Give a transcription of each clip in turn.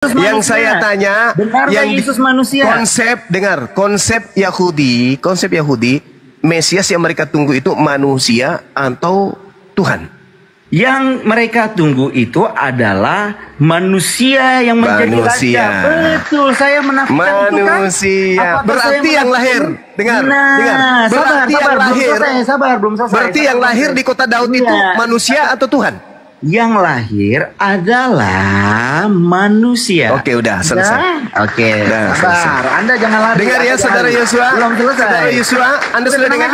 Yang saya tanya, yang Yesus manusia. Konsep Yahudi, Mesias yang mereka tunggu itu manusia atau Tuhan? Yang mereka tunggu itu adalah manusia yang menjadi raja. Betul, saya menafikan manusia. Itu kan? Berarti yang lahir, dengar. Berarti yang lahir, belum selesai. Berarti yang lahir di kota Daud itu manusia atau Tuhan? Yang lahir adalah manusia. Oke, udah selesai. Oke, sabar. Selesai. Anda jangan lari. Dengar ya, saudara Yosua. Belum selesai. Saudara Yosua, Anda sudah dengar?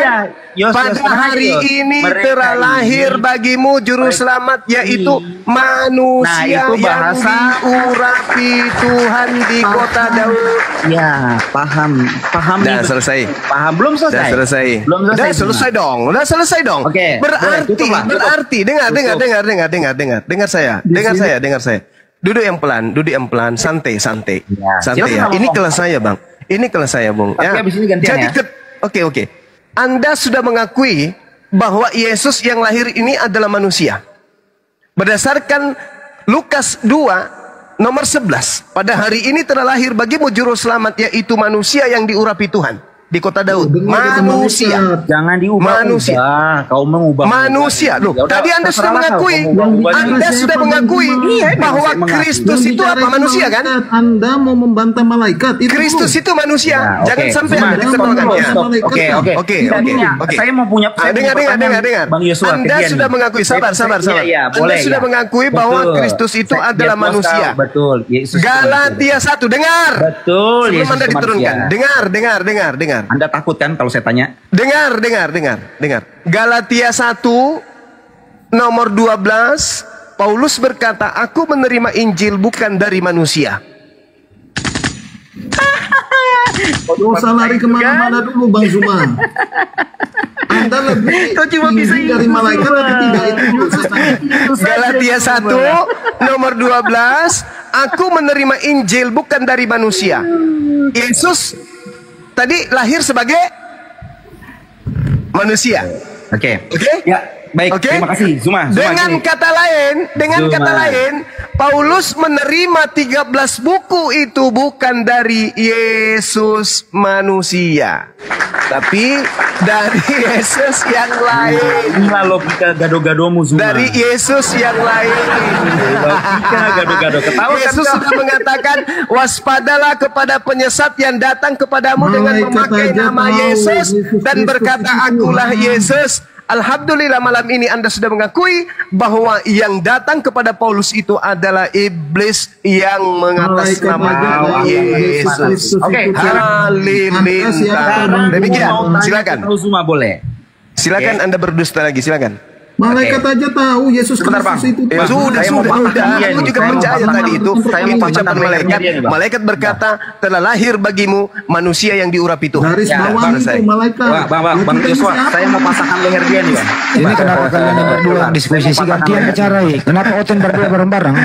Pada hari ini telah lahir bagimu juru selamat, yaitu manusia yang diurapi Tuhan di kota Daud. Ya, paham. Udah selesai. Paham, belum selesai. Udah selesai. Udah selesai dong. Oke. Berarti dengar saya. Duduk yang pelan, santai. Ya. Ini kelas saya, Bang. Bung. Ya. Jadi oke. Anda sudah mengakui bahwa Yesus yang lahir ini adalah manusia. Berdasarkan Lukas 2 nomor 11, pada hari ini telah lahir bagimu juru selamat, yaitu manusia yang diurapi Tuhan di kota Daud. Manusia. Jangan diubah. Manusia. Kau mengubah. Manusia. Loh, tadi Anda sudah mengakui. Anda sudah mengakui bahwa Kristus itu apa? Manusia kan? Anda mau membantah malaikat. Kristus itu manusia. Jangan sampai Anda disertakannya. Oke. Saya mau punya. Dengar. Anda sudah mengakui. Sabar. Anda sudah mengakui bahwa Kristus itu adalah manusia. Betul. Galatia 1. Dengar. Betul. Sebelum Anda diturunkan. Dengar. Anda takut kan kalau saya tanya? Dengar. Galatia 1 nomor 12, Paulus berkata, aku menerima Injil bukan dari manusia. Gak usah lari kemana-mana dulu, Bang Zuma. Anda lebih tinggi dari malaikat atau tidak? Itu Galatia 1 nomor 12, aku menerima Injil bukan dari manusia. Yesus tadi lahir sebagai manusia. Oke. Ya, baik. Terima kasih, Zuma. Dengan kata lain, Paulus menerima 13 buku itu bukan dari Yesus manusia, tapi dari Yesus yang lain. Inilah logika gado-gadomu, Zuma. Dari Yesus yang lain. Logika gado-gado. Yesus sudah mengatakan, waspadalah kepada penyesat yang datang kepadamu dengan memakai nama Yesus dan berkata, akulah Yesus. Alhamdulillah malam ini Anda sudah mengakui bahwa yang datang kepada Paulus itu adalah iblis yang mengatasnamakan Yesus. Oke, halilintar. Demikian, silakan. Silakan Anda berdusta lagi, silakan. Malaikat aja tahu Yesus Kristus itu. Sudah. Aku juga percaya tadi itu. Itu ucapan malaikat. Malaikat berkata, telah lahir bagimu manusia yang diurapi Tuhan. Garis bawah itu malaikat. Bang Yosua, saya mau pasangkan leher dia nih, Bang. Ini kenapa kalian berdua diskusi gantian bicara? Kenapa Oten berdua bareng-bareng?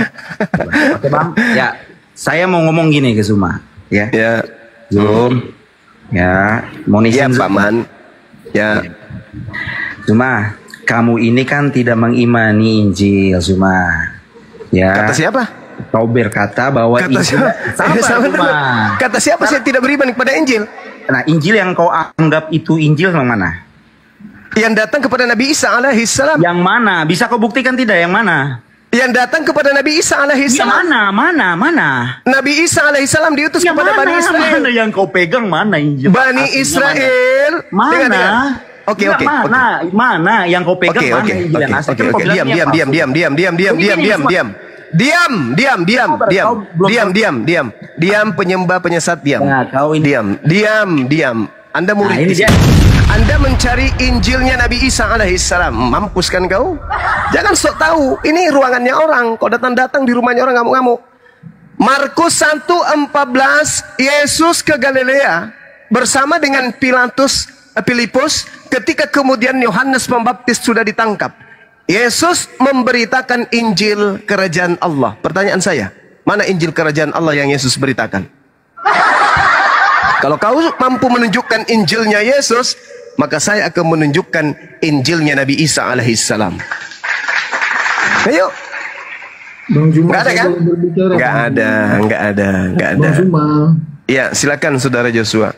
Oke, Bang. Ya, saya mau ngomong gini ke Zuma. Ya. Zum. Ya, mau izin Paman. Ya. Zuma, kamu ini kan tidak mengimani Injil, Zuma. Ya. Kata siapa? Kau berkata bahwa Injil. Kata siapa saya tidak beriman kepada Injil? Nah, Injil yang kau anggap itu Injil yang mana? Yang datang kepada Nabi Isa alaihissalam. Yang mana? Bisa kau buktikan tidak? Yang mana? Yang datang kepada Nabi Isa alaihissalam. Mana? Nabi Isa alaihissalam diutus kepada Bani Israel. Mana yang kau pegang? Mana Injil? Bani Israel. Mana? Oke. Mana yang kau pegang? Oke. Diam, penyembah penyesat, diam. Nah, kau ini. Diam. Anda murid. Anda mencari Injilnya Nabi Isa alaihissalam. Mampus kan kau? Jangan sok tahu. Ini ruangannya orang. Kau datang di rumahnya orang ngamuk-ngamuk. Markus 1:14, Yesus ke Galilea bersama dengan Filipus ketika kemudian Yohanes Pembaptis sudah ditangkap. Yesus memberitakan Injil kerajaan Allah. Pertanyaan saya, mana Injil kerajaan Allah yang Yesus beritakan? Kalau kau mampu menunjukkan Injilnya Yesus, maka saya akan menunjukkan Injilnya Nabi Isa alaihissalam. Ayo. Bang Juma, nggak ada kan? Nggak ada. Bang Juma. Ya, silakan Saudara Joshua.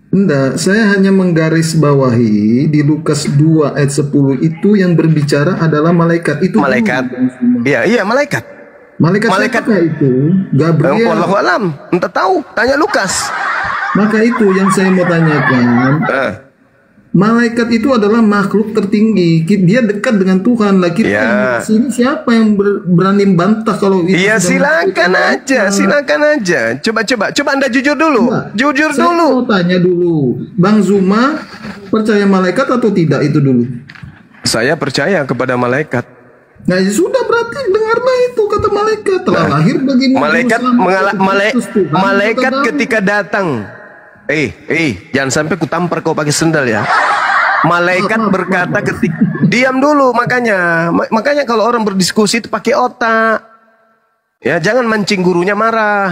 Enggak, saya hanya menggarisbawahi di Lukas 2 ayat 10 itu yang berbicara adalah malaikat. Itu malaikat. Iya, malaikat. Malaikat siapakah itu? Gabriel. Wallahu alam, entah tahu, tanya Lukas. Maka itu yang saya mau tanyakan. Malaikat itu adalah makhluk tertinggi. Dia dekat dengan Tuhan. Lah kita yang sini siapa yang berani bantah kalau itu? Iya, silakan aja. Coba Anda jujur dulu. Saya mau tanya dulu. Bang Zuma percaya malaikat atau tidak itu dulu? Saya percaya kepada malaikat. Nah, ya sudah, berarti dengarlah itu kata malaikat. Telah lahir bagimu malaikat ketika datang. Jangan sampai kutampar kau pakai sendal ya. Malaikat berkata ketika diam dulu, makanya kalau orang berdiskusi itu pakai otak. Ya, jangan mancing gurunya marah.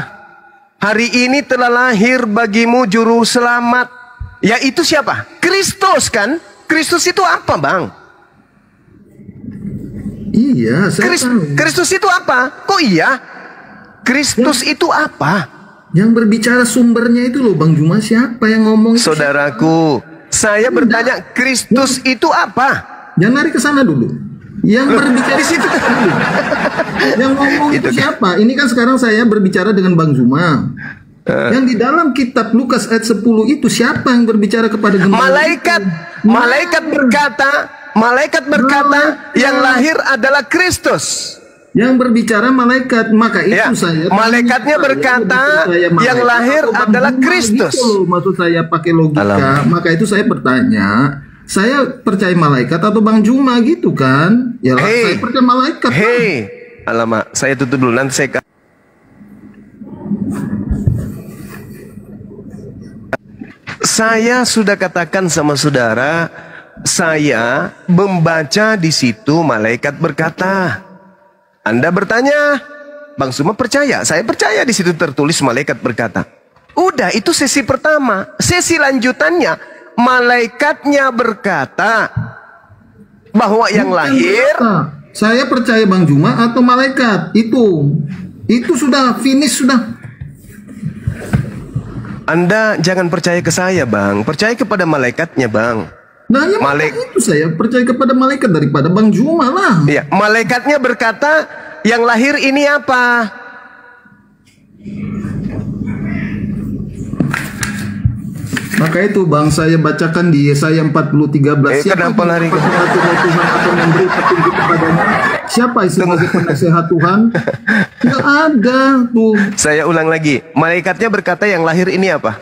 Hari ini telah lahir bagimu juru selamat. Ya, itu siapa? Kristus kan? Kristus itu apa, Bang? Iya, Kristus itu apa? Kok iya? Kristus itu apa? Yang berbicara sumbernya itu loh, Bang Juma, siapa yang ngomong? Saudaraku, saya bertanya, Kristus itu apa? Jangan lari ke sana dulu. Yang berbicara di situ dulu. Yang ngomong itu siapa? Ini kan sekarang saya berbicara dengan Bang Juma. Yang di dalam kitab Lukas ayat 10 itu siapa yang berbicara kepada gembala? Malaikat berkata, yang lahir adalah Kristus. Yang berbicara malaikat, maka itu saya. Malaikatnya berkata, yang lahir adalah Kristus. Gitu, maksud saya pakai logika. Maka itu saya bertanya, saya percaya malaikat atau Bang Juma gitu kan? Ya, saya percaya malaikat. Alamak, saya tutup dulu nanti saya. Saya sudah katakan sama saudara, saya membaca di situ malaikat berkata. Anda bertanya, Bang Zuma percaya? Saya percaya di situ tertulis malaikat berkata. Udah, itu sesi pertama. Sesi lanjutannya, malaikatnya berkata bahwa yang lahir. Saya percaya Bang Juma atau malaikat? Itu sudah finish sudah. Anda jangan percaya ke saya, Bang. Percaya kepada malaikatnya, Bang. Nah, ya itu saya percaya kepada malaikat daripada Bang Juma lah. Iya, malaikatnya berkata, yang lahir ini apa? Maka itu Bang, saya bacakan di Yesaya 40:13. Kenapa lari? Tuhan akan memberi petunjuk kepadanya. Siapa sebagai penasehat Tuhan? Tidak ada tuh. Saya ulang lagi, malaikatnya berkata yang lahir ini apa?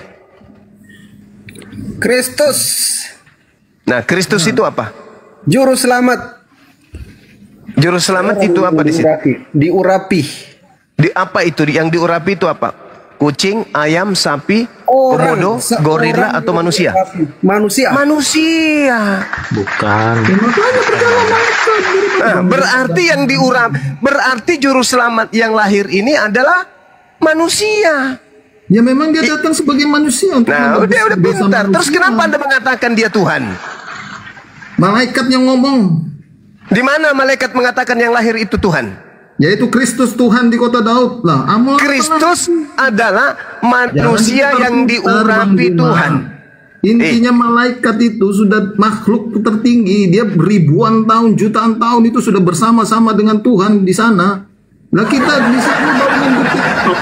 Kristus. Nah, Kristus itu apa? Juru selamat. Juru selamat itu apa di situ? Diurapi. Di apa itu? Yang diurapi itu apa? Kucing, ayam, sapi, komodo, gorila atau manusia? Manusia. Bukan. Nah, berarti yang berarti juru selamat yang lahir ini adalah manusia. Ya memang dia datang sebagai manusia. Nah, udah pintar. Terus kenapa Anda mengatakan dia Tuhan? Malaikat yang ngomong. Di mana malaikat mengatakan yang lahir itu Tuhan? Yaitu Kristus Tuhan di kota Daud lah. Kristus adalah manusia yang diurapi Tuhan. Intinya malaikat itu sudah makhluk tertinggi. Dia ribuan tahun, jutaan tahun itu sudah bersama-sama dengan Tuhan di sana. Nah, kita di sini baru nunggu TikTok.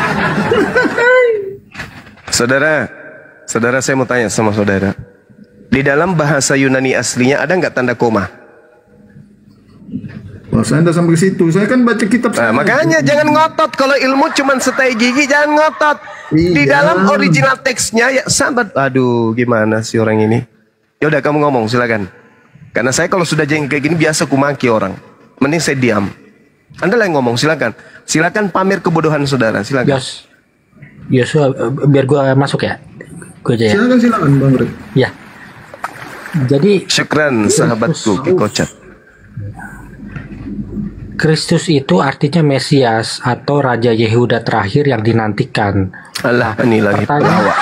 Saudara, saya mau tanya sama saudara. Di dalam bahasa Yunani aslinya ada nggak tanda koma? Wah, saya tidak sampai ke situ. Saya kan baca kitab. Nah, makanya jangan ngotot. Kalau ilmu cuma setai gigi, jangan ngotot. Iya. Di dalam original teksnya, ya sahabat. Aduh, gimana sih orang ini? Ya udah, kamu ngomong, silakan. Karena saya kalau sudah jengkel kayak gini biasa kumaki orang. Mending saya diam. Anda lah yang ngomong, silakan. Silakan pamer kebodohan saudara, silakan. Yes, biar gua masuk ya. Gua aja ya. Silakan Bang Rek. Ya. Jadi. Syukran sahabatku, Kikocat. Kristus itu artinya Mesias atau Raja Yehuda terakhir yang dinantikan. Allah, ini lagi pelawak.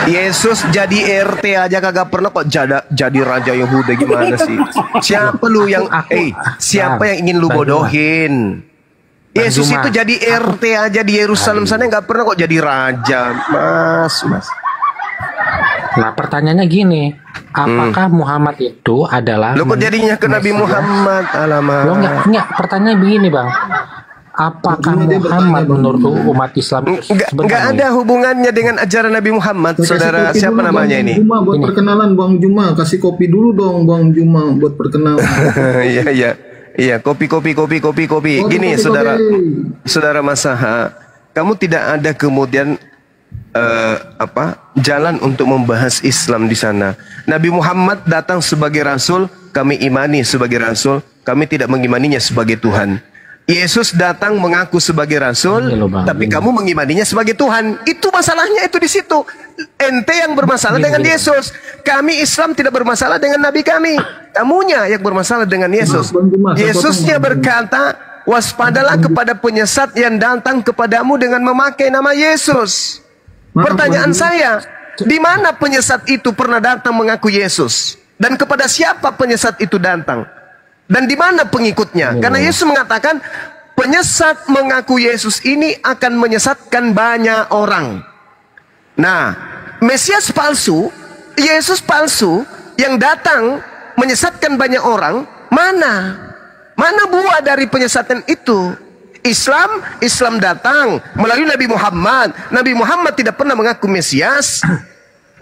Yesus jadi RT aja kagak pernah kok jadi raja Yehuda, gimana sih? Siapa lu yang siapa yang ingin lu bodohin? Yesus itu jadi RT aja di Yerusalem sana nggak pernah kok jadi raja, Mas. Nah, pertanyaannya gini, apakah Muhammad itu adalah lu kok jadinya ke Nabi Muhammad? Alamak. Lo enggak, pertanyaannya begini, Bang. Apakah Muhammad menurut umat Islam nggak ada hubungannya dengan ajaran Nabi Muhammad, saudara? Siapa namanya ini? Juma buat perkenalan, Bang Juma. Kasih kopi dulu dong, Bang Juma, buat perkenalan. Iya, kopi. Gini, saudara Masaha, kamu tidak ada kemudian jalan untuk membahas Islam di sana. Nabi Muhammad datang sebagai rasul, kami imani sebagai rasul, kami tidak mengimaninya sebagai Tuhan. Yesus datang mengaku sebagai rasul, tapi kamu mengimaninya sebagai Tuhan. Itu masalahnya, itu di situ. Ente yang bermasalah dengan Yesus. Kami Islam tidak bermasalah dengan Nabi kami. Kamunya yang bermasalah dengan Yesus. Yesusnya berkata, waspadalah kepada penyesat yang datang kepadamu dengan memakai nama Yesus. Pertanyaan saya, di mana penyesat itu pernah datang mengaku Yesus? Dan kepada siapa penyesat itu datang? Dan di mana pengikutnya? Karena Yesus mengatakan, penyesat mengaku Yesus ini akan menyesatkan banyak orang. Nah, Mesias palsu, Yesus palsu, yang datang menyesatkan banyak orang, mana? Mana buah dari penyesatan itu? Islam datang melalui Nabi Muhammad. Nabi Muhammad tidak pernah mengaku Mesias.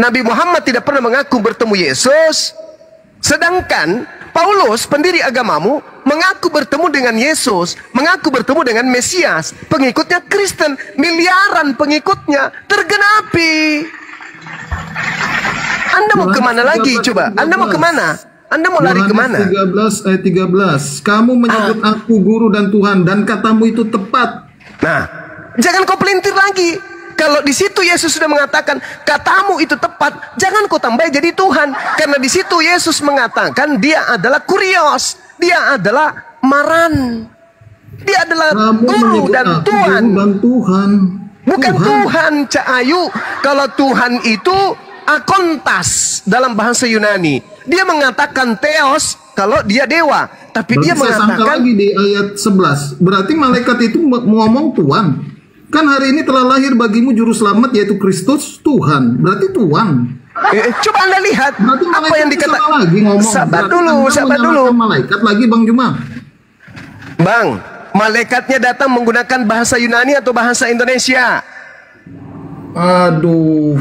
Nabi Muhammad tidak pernah mengaku bertemu Yesus. Sedangkan Paulus, pendiri agamamu, mengaku bertemu dengan Yesus, mengaku bertemu dengan Mesias. Pengikutnya Kristen, miliaran pengikutnya, tergenapi. Anda mau kemana lagi? Coba, Anda mau kemana? Anda mau lari kemana? 13 ayat 13. Kamu menyebut aku guru dan Tuhan, dan katamu itu tepat. Nah, jangan kau pelintir lagi. Kalau di situ Yesus sudah mengatakan katamu itu tepat, jangan kau tambah jadi Tuhan. Karena di situ Yesus mengatakan dia adalah kurios, dia adalah maran, dia adalah guru dan Tuhan. Bukan Tuhan, Cak Ayu. Kalau Tuhan itu akontas dalam bahasa Yunani. Dia mengatakan theos kalau dia dewa, tapi berarti dia mengatakan lagi di ayat 11. Berarti malaikat itu ngomong Tuhan. Kan hari ini telah lahir bagimu juru selamat yaitu Kristus Tuhan. Berarti Tuhan. Coba Anda lihat apa yang dikatakan. Sabar dulu. Malaikat lagi, Bang Juma. Bang, malaikatnya datang menggunakan bahasa Yunani atau bahasa Indonesia? Aduh.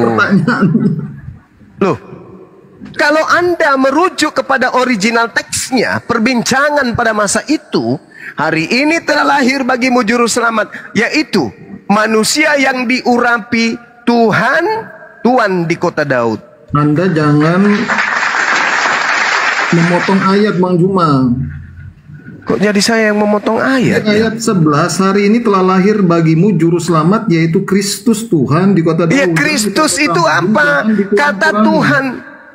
Pertanyaan. Loh, kalau Anda merujuk kepada original teksnya, perbincangan pada masa itu, hari ini telah lahir bagimu juru selamat, yaitu manusia yang diurapi Tuhan di kota Daud. Anda jangan memotong ayat, Bang Juma. Kok jadi saya yang memotong ayat? Ayat 11, hari ini telah lahir bagimu juru selamat yaitu Kristus Tuhan di kota Daud. Ya, Kristus itu apa?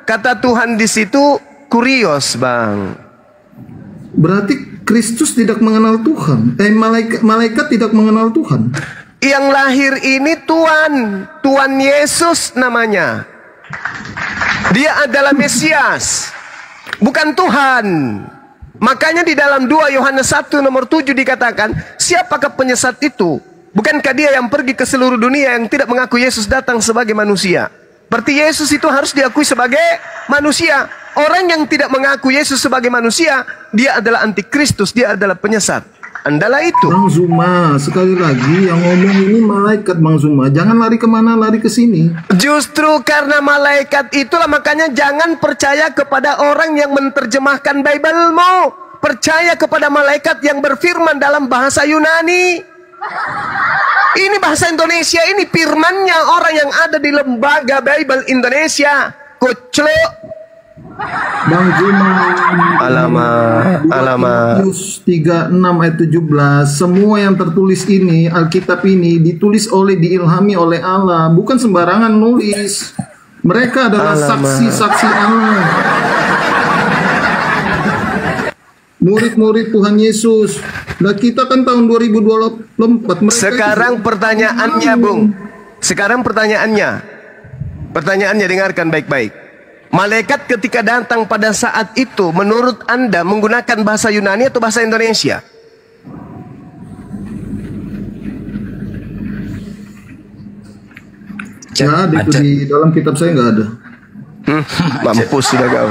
Kata Tuhan di situ kurios, Bang. Berarti Kristus tidak mengenal Tuhan. Malaikat tidak mengenal Tuhan. Yang lahir ini Tuhan Yesus namanya. Dia adalah Mesias, bukan Tuhan. Makanya di dalam 2 Yohanes 1 nomor 7 dikatakan, siapakah penyesat itu? Bukankah dia yang pergi ke seluruh dunia yang tidak mengaku Yesus datang sebagai manusia? Berarti Yesus itu harus diakui sebagai manusia. Orang yang tidak mengaku Yesus sebagai manusia, dia adalah antikristus, dia adalah penyesat. Andalah itu. Bang Zuma, sekali lagi yang ngomong ini malaikat, Bang Zuma. Jangan lari kemana, lari ke sini. Justru karena malaikat itulah makanya jangan percaya kepada orang yang menerjemahkan Bible-mu. Percaya kepada malaikat yang berfirman dalam bahasa Yunani. Ini bahasa Indonesia, ini firmannya orang yang ada di lembaga Bible Indonesia. Koclok. Bang Juma, alamat 36 ayat 17. Semua yang tertulis ini, Alkitab ini diilhami oleh Allah, bukan sembarangan nulis. Mereka adalah saksi-saksi Allah. murid-murid Tuhan Yesus. Nah kita kan tahun 2024. Sekarang pertanyaannya, Bung. Sekarang pertanyaannya dengarkan baik-baik. Malaikat ketika datang pada saat itu, menurut Anda menggunakan bahasa Yunani atau bahasa Indonesia? Ya, itu di dalam kitab saya nggak ada. Mampus sudah kau.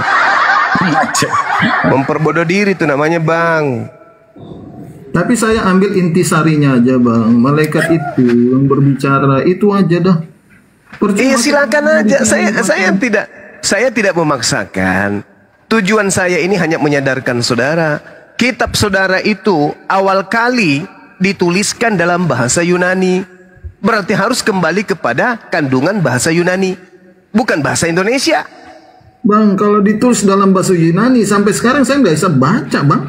Memperbodoh diri itu namanya, Bang. Tapi saya ambil intisarinya aja, Bang. Malaikat itu yang berbicara itu aja dah. Iya, silakan aja. Saya tidak memaksakan. Tujuan saya ini hanya menyadarkan saudara, kitab saudara itu awal kali dituliskan dalam bahasa Yunani. Berarti harus kembali kepada kandungan bahasa Yunani, bukan bahasa Indonesia. Bang, kalau ditulis dalam bahasa Yunani sampai sekarang saya nggak bisa baca, Bang.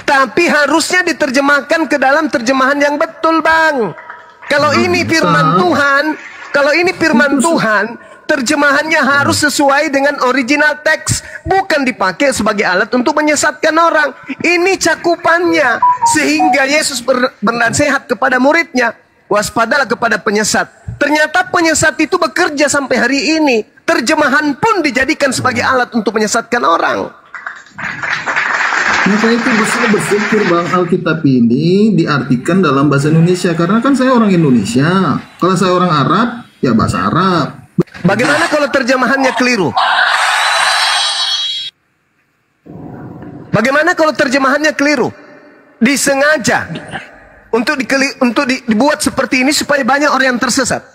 Tapi harusnya diterjemahkan ke dalam terjemahan yang betul, Bang. Kalau ini firman Tuhan, terjemahannya harus sesuai dengan original teks, bukan dipakai sebagai alat untuk menyesatkan orang. Ini cakupannya, sehingga Yesus bernasihat kepada muridnya, waspadalah kepada penyesat. Ternyata penyesat itu bekerja sampai hari ini. Terjemahan pun dijadikan sebagai alat untuk menyesatkan orang. Maka itu saya bersyukur, Bang, Alkitab ini diartikan dalam bahasa Indonesia. Karena kan saya orang Indonesia. Kalau saya orang Arab, ya bahasa Arab. Bagaimana kalau terjemahannya keliru? Bagaimana kalau terjemahannya keliru? Disengaja untuk dibuat seperti ini supaya banyak orang yang tersesat.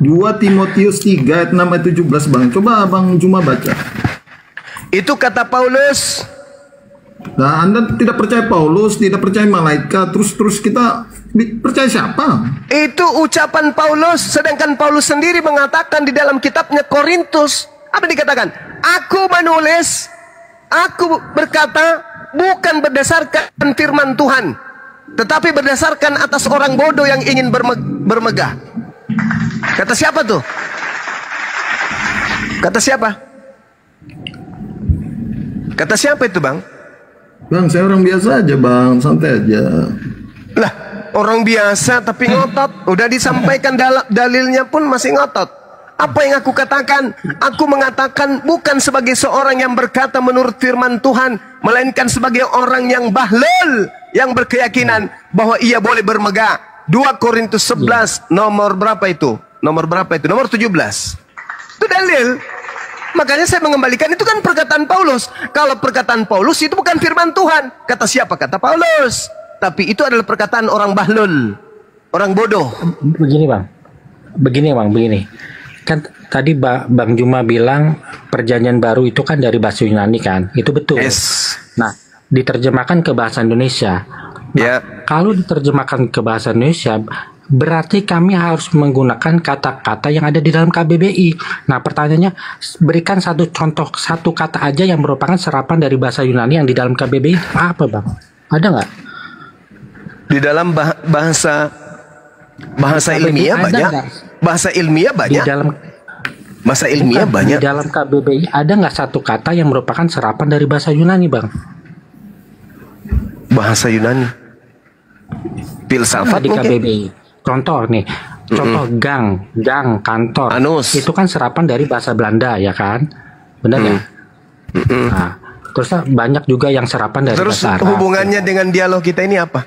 2 Timotius 3 ayat 6 ayat 17, Bang. Coba Bang Juma baca. Itu kata Paulus. Nah, Anda tidak percaya Paulus, tidak percaya malaikat, terus kita percaya siapa? Itu ucapan Paulus, sedangkan Paulus sendiri mengatakan di dalam kitabnya Korintus, apa dikatakan? Aku menulis, aku berkata bukan berdasarkan firman Tuhan, tetapi berdasarkan atas orang bodoh yang ingin bermegah. Kata siapa tuh? Kata siapa? Kata siapa itu, Bang? Bang, saya orang biasa aja, Bang, santai aja. Lah, orang biasa tapi ngotot. Udah disampaikan dalilnya pun masih ngotot. Apa yang aku katakan? Aku mengatakan bukan sebagai seorang yang berkata menurut firman Tuhan, melainkan sebagai orang yang bahlul, yang berkeyakinan bahwa ia boleh bermegah. 2 Korintus 11 nomor berapa itu? Nomor berapa itu? Nomor 17. Itu dalil. Makanya saya mengembalikan, itu kan perkataan Paulus. Kalau perkataan Paulus itu bukan firman Tuhan. Kata siapa? Kata Paulus. Tapi itu adalah perkataan orang bahlul, orang bodoh. Begini, Bang. Begini. Kan tadi Bang Juma bilang perjanjian baru itu kan dari bahasa Yunani kan? Itu betul. Yes. Nah, diterjemahkan ke bahasa Indonesia. Nah, kalau diterjemahkan ke bahasa Indonesia, berarti kami harus menggunakan kata-kata yang ada di dalam KBBI. Nah, pertanyaannya, berikan satu contoh, satu kata aja yang merupakan serapan dari bahasa Yunani yang di dalam KBBI. Apa, Bang? Ada nggak? Di dalam bahasa ilmiah banyak. Bahasa ilmiah banyak. Di dalam bahasa ilmiah banyak. Di dalam KBBI ada nggak satu kata yang merupakan serapan dari bahasa Yunani, Bang? Bahasa Yunani. Filsafat di mungkin. KBBI. Contoh nih, gang, kantor. Anus. Itu kan serapan dari bahasa Belanda, ya kan? Benar ya? Nah, terus banyak juga yang serapan dari bahasa Arab. Terus hubungannya dengan dialog kita ini apa?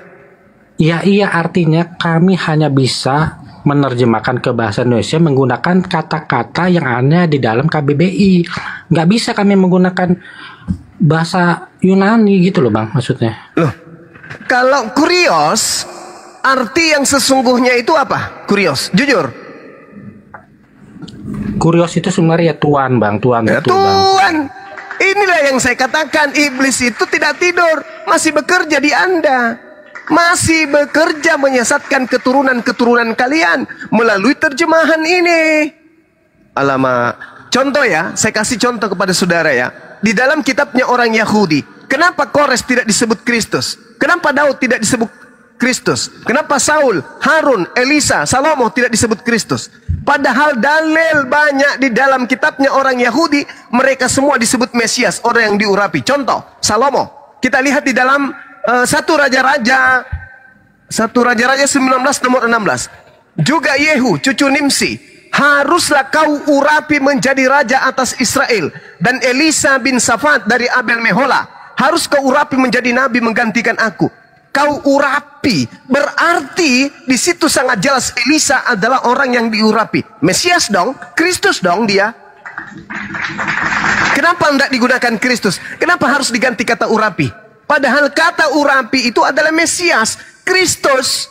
Iya, artinya kami hanya bisa menerjemahkan ke bahasa Indonesia menggunakan kata-kata yang ada di dalam KBBI. Nggak bisa kami menggunakan bahasa Yunani gitu loh, Bang, maksudnya. Loh, kalau kurios, arti yang sesungguhnya itu apa? Kurios, jujur. Kurios itu sebenarnya tuan, Bang, tuan. Ya, betul, tuan. Bang. Inilah yang saya katakan, iblis itu tidak tidur, masih bekerja di Anda. Masih bekerja menyesatkan keturunan-keturunan kalian melalui terjemahan ini. Alamak. Contoh ya, saya kasih contoh kepada saudara ya. Di dalam kitabnya orang Yahudi, kenapa Kores tidak disebut Kristus? Kenapa Daud tidak disebut Kristus? Kenapa Saul, Harun, Elisa, Salomo tidak disebut Kristus? Padahal dalil banyak di dalam kitabnya orang Yahudi, mereka semua disebut Mesias, orang yang diurapi. Contoh, Salomo. Kita lihat di dalam satu Raja-Raja 19 nomor 16. Juga Yehu, cucu Nimsi, haruslah kau urapi menjadi raja atas Israel. Dan Elisa bin Safat dari Abel Mehola, harus kau urapi menjadi nabi menggantikan aku. Kau urapi, berarti di situ sangat jelas Elisa adalah orang yang diurapi. Mesias dong, Kristus dong dia. Kenapa tidak digunakan Kristus? Kenapa harus diganti kata urapi? Padahal kata urapi itu adalah Mesias, Kristus.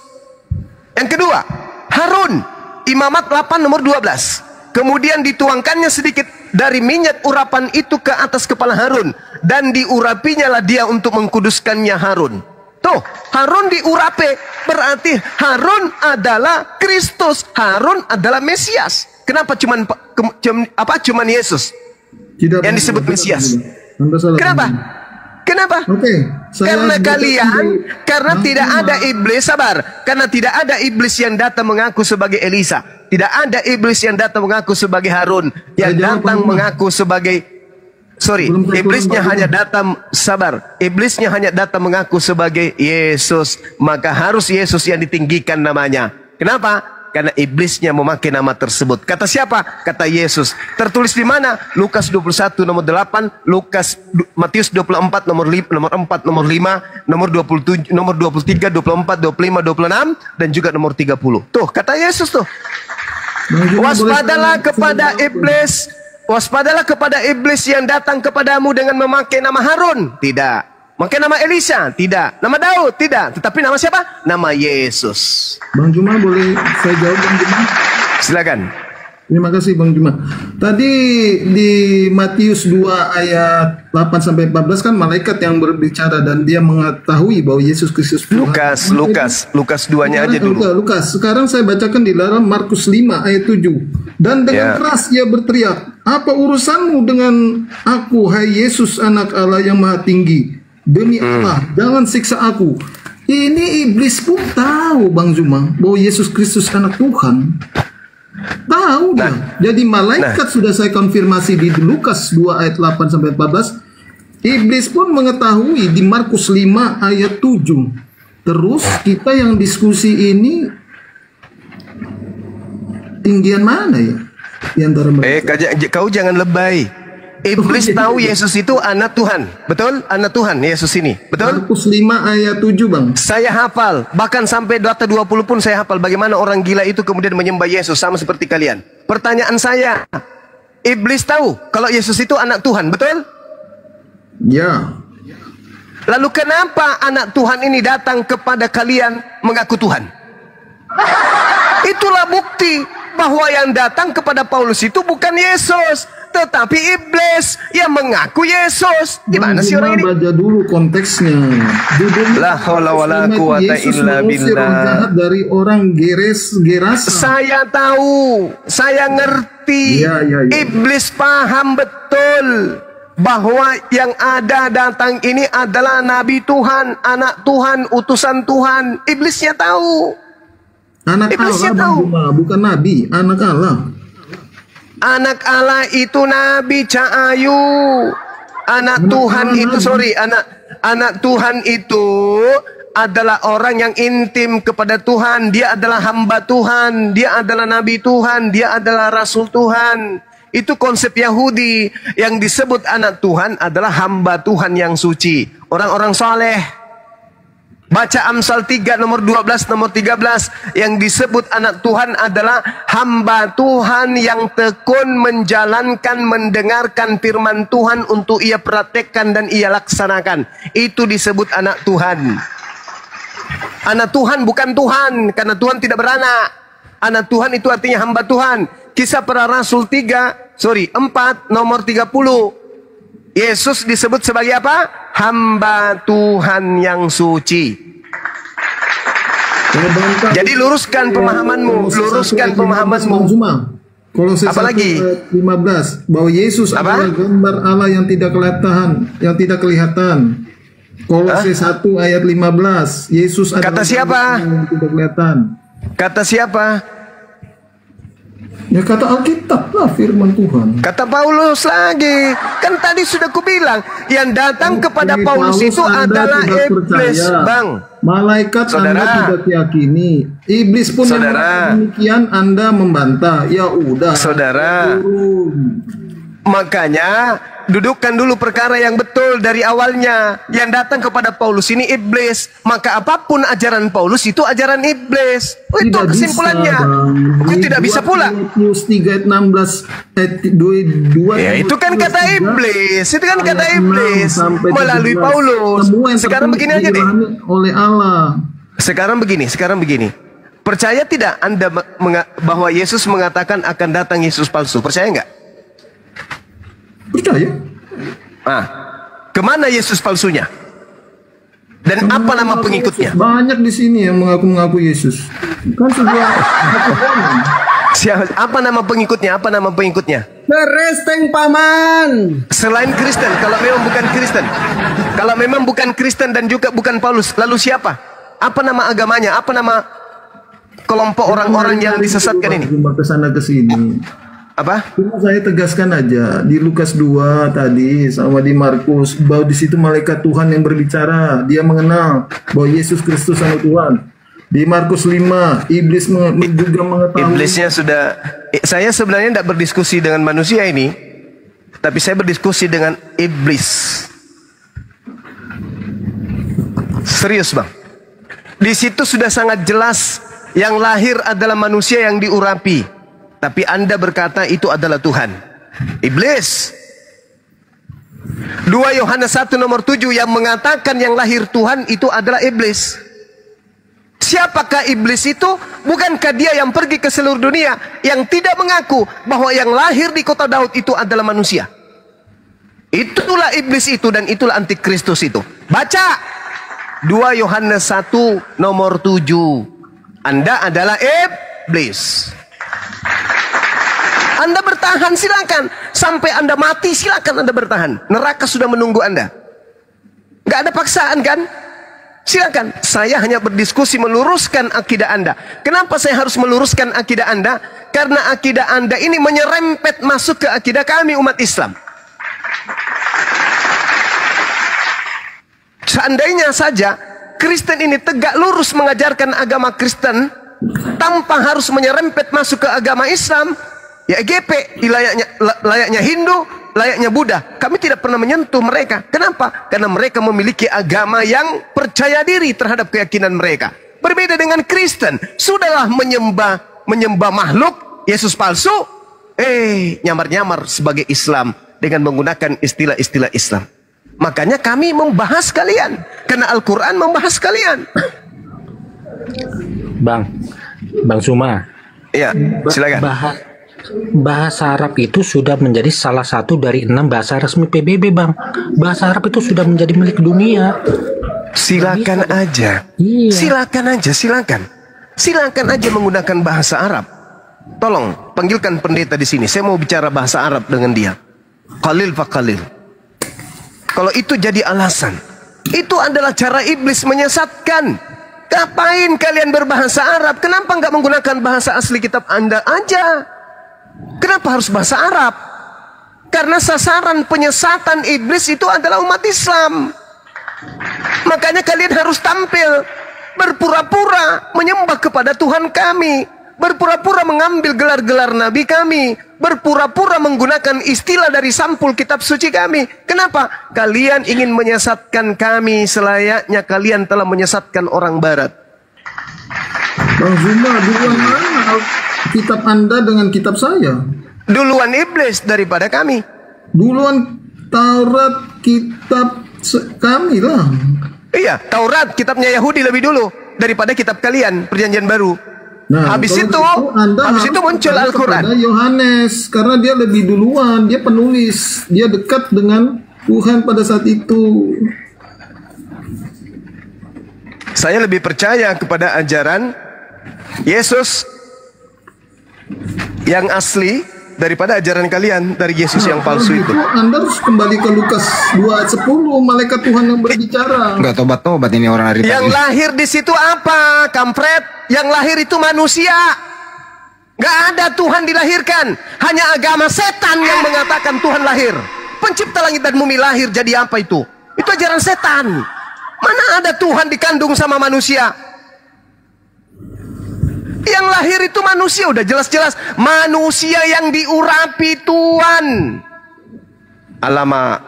Yang kedua, Harun, Imamat 8 nomor 12. Kemudian dituangkannya sedikit dari minyak urapan itu ke atas kepala Harun, dan diurapinya lah dia untuk mengkuduskannya Harun. Tuh, Harun diurapi, berarti Harun adalah Kristus, Harun adalah Mesias. Kenapa cuman Yesus yang disebut Mesias? Kenapa? Kenapa? Karena karena tidak ada iblis, sabar. Karena tidak ada iblis yang datang mengaku sebagai Elisa. Tidak ada iblis yang datang mengaku sebagai Harun. Yang datang mengaku sebagai iblisnya hanya datang, sabar. Iblisnya hanya datang mengaku sebagai Yesus. Maka harus Yesus yang ditinggikan namanya. Kenapa? Karena iblisnya memakai nama tersebut. Kata siapa? Kata Yesus. Tertulis di mana? Lukas 21 nomor 8, Matius 24 nomor 4, nomor 5, nomor 27, nomor 23, 24, 25, 26 dan juga nomor 30. Tuh, kata Yesus tuh. Waspadalah kepada iblis. Waspadalah kepada iblis yang datang kepadamu dengan memakai nama Harun. Tidak. Memakai nama Elisa. Tidak. Nama Daud. Tidak. Tetapi nama siapa? Nama Yesus. Bang Juma, boleh saya jawab, Bang Juma? Silakan. Terima kasih, Bang Juma. Tadi di Matius 2 ayat 8-14 kan malaikat yang berbicara dan dia mengetahui bahwa Yesus Kristus Tuhan. Lukas 2-nya aja dulu. Lukas. Sekarang saya bacakan di dalam Markus 5 ayat 7. Dan dengan keras ia berteriak, "Apa urusanmu dengan aku, hai Yesus anak Allah yang maha tinggi? Demi Allah, jangan siksa aku." Ini iblis pun tahu, Bang Zuma, bahwa Yesus Kristus anak Tuhan. Tahu dia. Jadi malaikat sudah saya konfirmasi di Lukas 2 ayat 8-14. Iblis pun mengetahui di Markus 5 ayat 7. Terus kita yang diskusi ini tinggian mana ya? Di antara mereka. Kau jangan lebay. Iblis tahu Yesus itu anak Tuhan. Betul? Anak Tuhan Yesus ini. Betul? Markus 5 ayat 7, Bang. Saya hafal. Bahkan sampai data 20 pun saya hafal. Bagaimana orang gila itu kemudian menyembah Yesus. Sama seperti kalian. Pertanyaan saya. Iblis tahu kalau Yesus itu anak Tuhan. Betul? Ya. Lalu kenapa anak Tuhan ini datang kepada kalian mengaku Tuhan? Itulah bukti bahwa yang datang kepada Paulus itu bukan Yesus, tetapi iblis yang mengaku Yesus. Gimana sih orang ini? Baca dulu konteksnya. La haula wala quwata illa billah. Dari orang Gerasa. Saya tahu, saya ngerti. Ya. Iblis paham betul bahwa yang ada datang ini adalah nabi Tuhan, anak Tuhan, utusan Tuhan. Iblisnya tahu. Anak Iblisnya Allah, tahu. Bukan nabi, anak Allah. Anak Allah itu Nabi Cahayu. Anak Tuhan itu, anak Tuhan itu adalah orang yang intim kepada Tuhan. Dia adalah hamba Tuhan. Dia adalah Nabi Tuhan. Dia adalah Rasul Tuhan. Itu konsep Yahudi. Yang disebut anak Tuhan adalah hamba Tuhan yang suci. Orang-orang soleh. Baca Amsal 3 nomor 12 nomor 13. Yang disebut anak Tuhan adalah hamba Tuhan yang tekun menjalankan, mendengarkan firman Tuhan untuk ia praktekkan dan ia laksanakan. Itu disebut anak Tuhan. Anak Tuhan bukan Tuhan, karena Tuhan tidak beranak. Anak Tuhan itu artinya hamba Tuhan. Kisah Para Rasul 4 nomor 30. Yesus disebut sebagai apa? Hamba Tuhan yang suci. Jadi luruskan pemahamanmu, Kolose 1 ayat 15 bahwa Yesus adalah gambar Allah yang tidak kelihatan, Kolose 1 ayat 15. Yesus adalah kata siapa? Yang tidak kelihatan. Kata siapa? Ya kata Alkitab lah, firman Tuhan. Kata Paulus lagi. Kan tadi sudah kubilang, yang datang kepada Paulus itu adalah iblis, Bang. Malaikat Anda tidak yakini. Iblis pun yang demikian Anda membantah. Ya udah. Saudara. Makanya dudukkan dulu perkara yang betul dari awalnya. Yang datang kepada Paulus ini iblis. Maka apapun ajaran Paulus itu ajaran iblis. Oh, itu kesimpulannya. Itu tidak bisa pula. 3 ayat 16 ya, itu kan kata iblis. Itu kan kata iblis melalui Paulus. Sekarang begini aja deh. Oleh Allah. Sekarang begini. Percaya tidak Anda bahwa Yesus mengatakan akan datang Yesus palsu? Percaya nggak? Percaya. Kemana Yesus palsunya? Dan apa nama pengikutnya? Banyak di sini yang mengaku Yesus. Kan sebuah apa nama pengikutnya? Apa nama pengikutnya? Kristen paman. Selain Kristen, kalau memang bukan Kristen. Kalau memang bukan Kristen dan juga bukan Paulus, lalu siapa? Apa nama agamanya? Apa nama kelompok orang-orang yang disesatkan ini? Kesana ke sini. Apa? Cuma saya tegaskan aja di Lukas 2 tadi sama di Markus bahwa di situ malaikat Tuhan yang berbicara, dia mengenal bahwa Yesus Kristus adalah Tuhan. Di Markus 5 iblis juga mengetahui. Iblisnya sudah. Saya sebenarnya tidak berdiskusi dengan manusia ini, tapi saya berdiskusi dengan iblis. Serius, Bang. Di situ sudah sangat jelas yang lahir adalah manusia yang diurapi. Tapi Anda berkata itu adalah Tuhan. Iblis. 2 Yohanes 1 nomor 7 yang mengatakan yang lahir Tuhan itu adalah iblis. Siapakah iblis itu? Bukankah dia yang pergi ke seluruh dunia, yang tidak mengaku bahwa yang lahir di kota Daud itu adalah manusia? Itulah iblis itu, dan itulah antikristus itu. Baca 2 Yohanes 1 nomor 7. Anda adalah iblis. Anda bertahan, silakan. Sampai Anda mati, silakan Anda bertahan. Neraka sudah menunggu Anda. Gak ada paksaan kan? Silakan. Saya hanya berdiskusi meluruskan akidah Anda. Kenapa saya harus meluruskan akidah Anda? Karena akidah Anda ini menyerempet masuk ke akidah kami umat Islam. Seandainya saja Kristen ini tegak lurus mengajarkan agama Kristen tanpa harus menyerempet masuk ke agama Islam, ya GP, layaknya Hindu, layaknya Buddha. Kami tidak pernah menyentuh mereka. Kenapa? Karena mereka memiliki agama yang percaya diri terhadap keyakinan mereka. Berbeda dengan Kristen, sudahlah menyembah makhluk, Yesus palsu, nyamar-nyamar sebagai Islam dengan menggunakan istilah-istilah Islam. Makanya kami membahas kalian, karena Al-Quran membahas kalian. Bang Suma. Iya, silakan. Bahasa Arab itu sudah menjadi salah satu dari 6 bahasa resmi PBB, Bang. Bahasa Arab itu sudah menjadi milik dunia. Silakan aja. Iya. Silakan aja menggunakan bahasa Arab. Tolong panggilkan pendeta di sini. Saya mau bicara bahasa Arab dengan dia. Qalil fa qalil. Kalau itu jadi alasan, itu adalah cara iblis menyesatkan. Ngapain kalian berbahasa Arab? Kenapa nggak menggunakan bahasa asli kitab Anda aja? Kenapa harus bahasa Arab? Karena sasaran penyesatan iblis itu adalah umat Islam. Makanya kalian harus tampil berpura-pura menyembah kepada Tuhan kami, berpura-pura mengambil gelar-gelar nabi kami, berpura-pura menggunakan istilah dari sampul kitab suci kami. Kenapa? Kalian ingin menyesatkan kami selayaknya kalian telah menyesatkan orang barat. Bang Zuma, duluan mana kitab Anda dengan kitab saya? Duluan iblis daripada kami. Duluan Taurat kitab kami lah. Iya, Taurat kitabnya Yahudi lebih dulu daripada kitab kalian, Perjanjian Baru. Nah, habis itu muncul Al-Quran. Yohanes, karena dia lebih duluan, dia penulis, dia dekat dengan Tuhan pada saat itu. Saya lebih percaya kepada ajaran Yesus yang asli daripada ajaran kalian dari Yesus yang palsu itu. Anda harus kembali ke Lukas 2:10, malaikat Tuhan yang berbicara. Enggak tobat ini orang hari Yang lahir di situ apa, kampret? Yang lahir itu manusia. Gak ada Tuhan dilahirkan. Hanya agama setan yang mengatakan Tuhan lahir. Pencipta langit dan bumi lahir jadi apa itu? Itu ajaran setan. Mana ada Tuhan dikandung sama manusia? Yang lahir itu manusia, udah jelas-jelas manusia yang diurapi Tuhan. Alamak.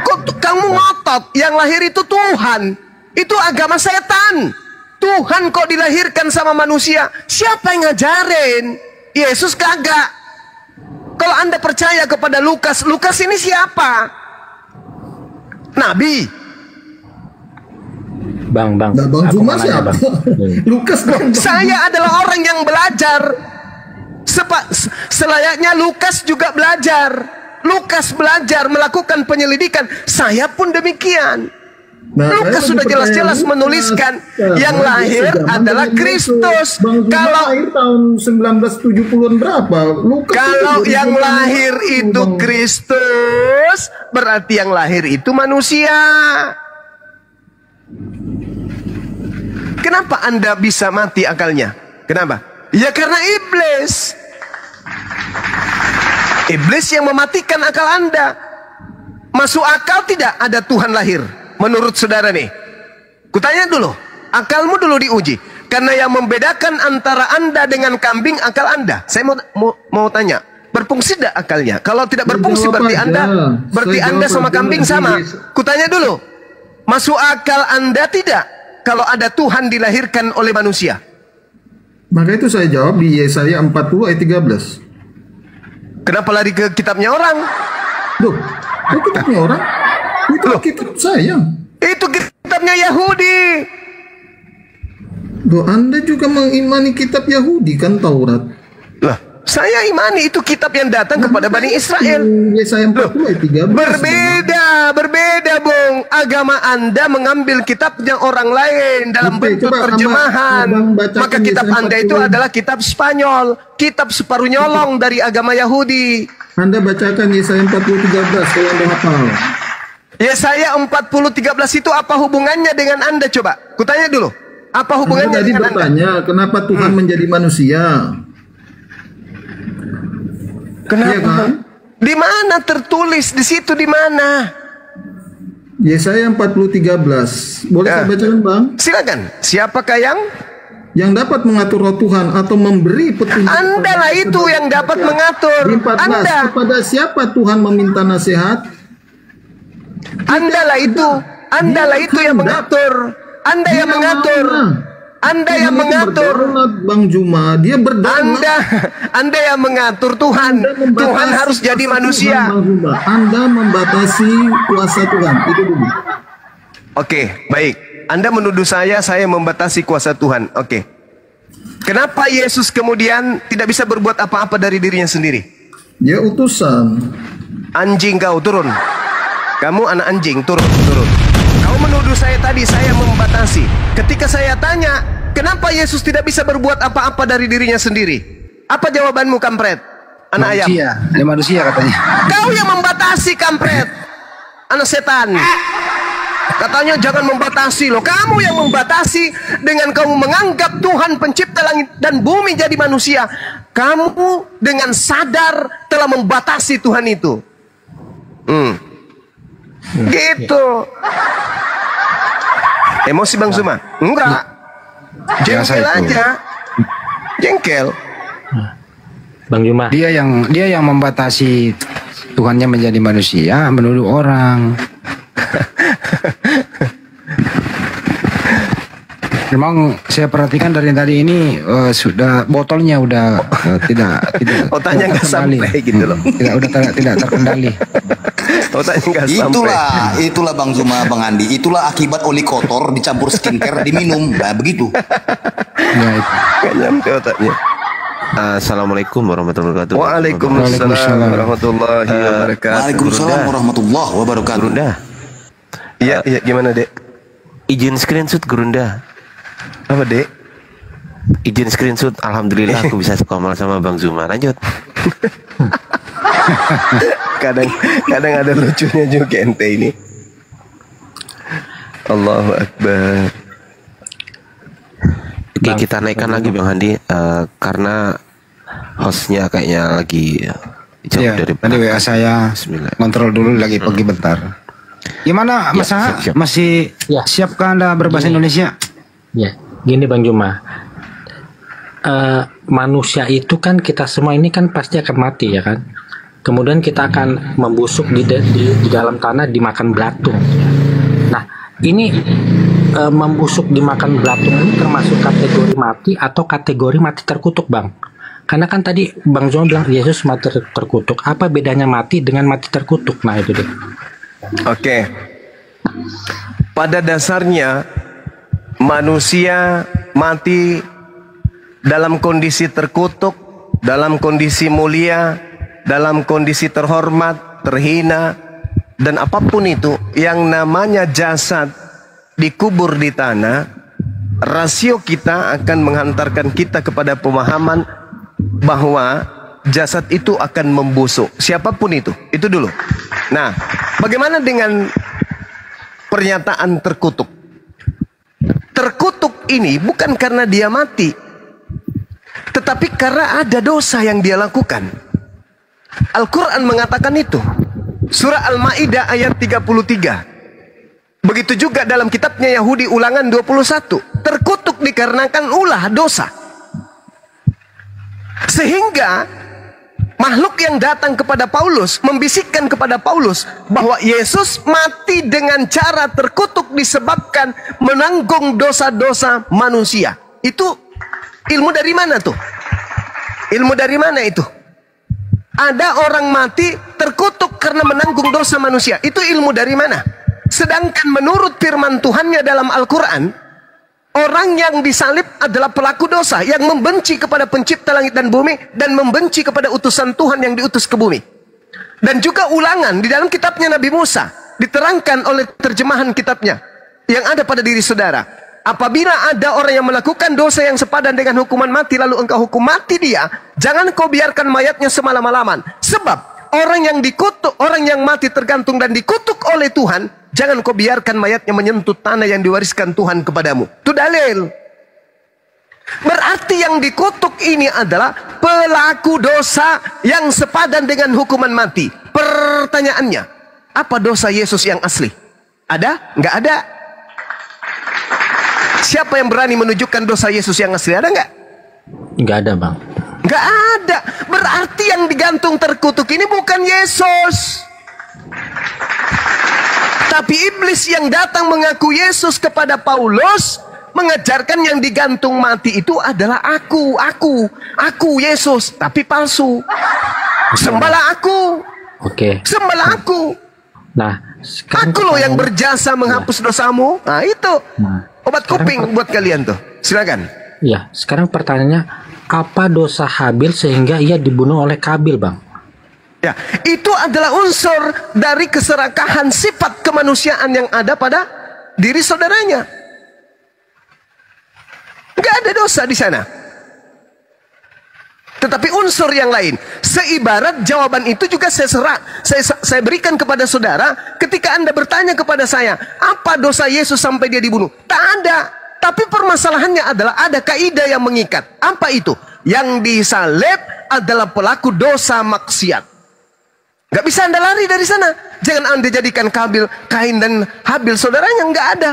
Kok kamu ngotot? Yang lahir itu Tuhan. Itu agama setan. Tuhan kok dilahirkan sama manusia? Siapa yang ngajarin? Yesus kagak. Kalau Anda percaya kepada Lukas, Lukas ini siapa? Nabi. Bang Zuma siapa? Lukas dong. Saya adalah orang yang belajar. Selayaknya Lukas juga belajar. Lukas belajar melakukan penyelidikan. Saya pun demikian. Lukas sudah jelas-jelas menuliskan yang lahir adalah Kristus. Kalau lahir tahun 1970-an berapa? Lukas kalau yang lahir itu Kristus, berarti yang lahir itu manusia. Kenapa Anda bisa mati akalnya? Kenapa? Ya karena iblis. Iblis yang mematikan akal Anda. Masuk akal tidak ada Tuhan lahir? Menurut saudara nih, kutanya dulu, akalmu dulu diuji. Karena yang membedakan antara Anda dengan kambing, akal Anda. Saya mau tanya, berfungsi tidak akalnya? Kalau tidak berfungsi, berarti Anda sama kambing sama. Kutanya dulu, masuk akal Anda tidak kalau ada Tuhan dilahirkan oleh manusia? Maka itu saya jawab di Yesaya 40 ayat 13. Kenapa lari ke kitabnya orang? Loh, itu kitabnya orang? Itu kitab saya. Itu kitabnya Yahudi. Loh, Anda juga mengimani kitab Yahudi kan, Taurat? Lah, saya imani itu kitab yang datang kepada Bani Israel. Yesaya 40 ayat 13. Berbeda, Bung. Agama Anda mengambil kitabnya orang lain dalam bentuk terjemahan. Maka kitab Anda itu adalah kitab Spanyol, kitab separuh nyolong dari agama Yahudi. Anda bacakan Yesaya 40:13 kalau Anda hafal. Yesaya 40:13 itu apa hubungannya dengan Anda, coba? Kutanya dulu. Apa hubungannya tadi dengan bertanya, Anda? Kenapa Tuhan menjadi manusia? Kenapa? Ya kan? Di mana tertulis? Di situ di mana? Yesaya 40:13. Boleh saya bacakan, Bang? Silakan. Siapakah yang dapat mengatur roh Tuhan atau memberi petunjuk? Anda lah itu yang dapat mengatur. Di 14, Anda. Kepada siapa Tuhan meminta nasihat? Anda lah itu yang mengatur. Anda yang mengatur. Anda yang mengatur. Bang Juma, dia berdoa. Anda yang mengatur Tuhan. Tuhan harus jadi manusia. Anda membatasi kuasa Tuhan. Itu dulu. Oke, baik. Anda menuduh saya membatasi kuasa Tuhan. Oke. Kenapa Yesus kemudian tidak bisa berbuat apa-apa dari dirinya sendiri? Dia utusan. Anjing kau, turun. Kamu anak anjing, turun. Kau menuduh saya tadi, saya membatasi. Ketika saya tanya, kenapa Yesus tidak bisa berbuat apa-apa dari dirinya sendiri? Apa jawabanmu, kampret? Anak ayam. Dia manusia katanya. Kau yang membatasi, kampret. Anak setan. Katanya jangan membatasi loh. Kamu yang membatasi dengan kamu menganggap Tuhan pencipta langit dan bumi jadi manusia. Kamu dengan sadar telah membatasi Tuhan itu. Gitu. Emosi Bang Zuma? Enggak. Jengkel aja. Jengkel. Bang Zuma. Dia yang membatasi Tuhannya menjadi manusia, menuduh orang. Memang saya perhatikan dari tadi ini sudah botolnya udah tidak otaknya nggak sampai gitu loh. Tidak terkendali. Itulah Bang Zuma, Bang Andi. Itulah akibat oli kotor dicampur skincare diminum. Nah, begitu. Ya, itu. Gak nyampe otaknya. Assalamualaikum warahmatullahi wabarakatuh. Waalaikumsalam warahmatullahi wabarakatuh. Waalaikumsalam warahmatullahi wabarakatuh. Gurunda. Iya, gimana, Dek? Izin screenshot Gurunda. Apa, Dek? Izin screenshot, alhamdulillah aku bisa sekomal sama Bang Zuma. Lanjut. kadang ada lucunya juga ente ini. Allahu Akbar. Oke, kita naikkan lagi Bang Handi karena hostnya kayaknya lagi jauh dari tadi WA saya kontrol dulu lagi pergi bentar. Gimana Mas Aha? Masih siapkah Anda berbahasa Indonesia? Ya, gini Bang Juma. Manusia itu kan kita semua ini kan pasti akan mati ya kan. Kemudian kita akan membusuk di dalam tanah dimakan belatung. Nah, ini membusuk dimakan belatung ini termasuk kategori mati atau kategori mati terkutuk Bang? Karena kan tadi Bang Zuma bilang Yesus mati terkutuk. Apa bedanya mati dengan mati terkutuk? Nah itu deh. Oke. Pada dasarnya manusia mati dalam kondisi terkutuk, dalam kondisi mulia, dalam kondisi terhormat, terhina, dan apapun itu yang namanya jasad dikubur di tanah, rasio kita akan menghantarkan kita kepada pemahaman bahwa jasad itu akan membusuk, siapapun itu dulu. Nah, bagaimana dengan pernyataan terkutuk? Terkutuk ini bukan karena dia mati, tetapi karena ada dosa yang dia lakukan. Al-Quran mengatakan itu. Surah Al-Ma'idah ayat 33. Begitu juga dalam kitabnya Yahudi Ulangan 21. Terkutuk dikarenakan ulah dosa. Sehingga makhluk yang datang kepada Paulus membisikkan kepada Paulus bahwa Yesus mati dengan cara terkutuk disebabkan menanggung dosa-dosa manusia. Itu ilmu dari mana tuh? Ilmu dari mana itu? Ada orang mati terkutuk karena menanggung dosa manusia. Itu ilmu dari mana? Sedangkan menurut firman Tuhannya dalam Al-Quran, orang yang disalib adalah pelaku dosa yang membenci kepada pencipta langit dan bumi dan membenci kepada utusan Tuhan yang diutus ke bumi. Dan juga Ulangan di dalam kitabnya Nabi Musa diterangkan oleh terjemahan kitabnya yang ada pada diri saudara. Apabila ada orang yang melakukan dosa yang sepadan dengan hukuman mati lalu engkau hukum mati dia, jangan kau biarkan mayatnya semalam-malaman. Sebab orang yang dikutuk, orang yang mati tergantung dan dikutuk oleh Tuhan, jangan kau biarkan mayatnya menyentuh tanah yang diwariskan Tuhan kepadamu. Itu dalil. Berarti yang dikutuk ini adalah pelaku dosa yang sepadan dengan hukuman mati. Pertanyaannya, apa dosa Yesus yang asli? Ada? Nggak ada. Siapa yang berani menunjukkan dosa Yesus yang asli? Ada nggak? Nggak ada Bang. Nggak ada. Berarti yang digantung terkutuk ini bukan Yesus, tapi iblis yang datang mengaku Yesus kepada Paulus, mengajarkan yang digantung mati itu adalah aku Yesus, tapi palsu. Sembahlah aku. Oke. Sembahlah aku. Nah, aku loh yang berjasa menghapus dosamu. Nah itu. Obat kuping buat kalian tuh. Silakan. Ya, sekarang pertanyaannya, apa dosa Habil sehingga ia dibunuh oleh Kabil, Bang? Ya, itu adalah unsur dari keserakahan sifat kemanusiaan yang ada pada diri saudaranya. Nggak ada dosa di sana. Tetapi unsur yang lain. Seibarat jawaban itu juga saya berikan kepada saudara ketika Anda bertanya kepada saya, apa dosa Yesus sampai dia dibunuh? Tak ada. Tapi permasalahannya adalah ada kaidah yang mengikat. Apa itu? Yang disalib adalah pelaku dosa maksiat. Gak bisa Anda lari dari sana. Jangan Anda jadikan Kain dan Habil saudaranya. Nggak ada.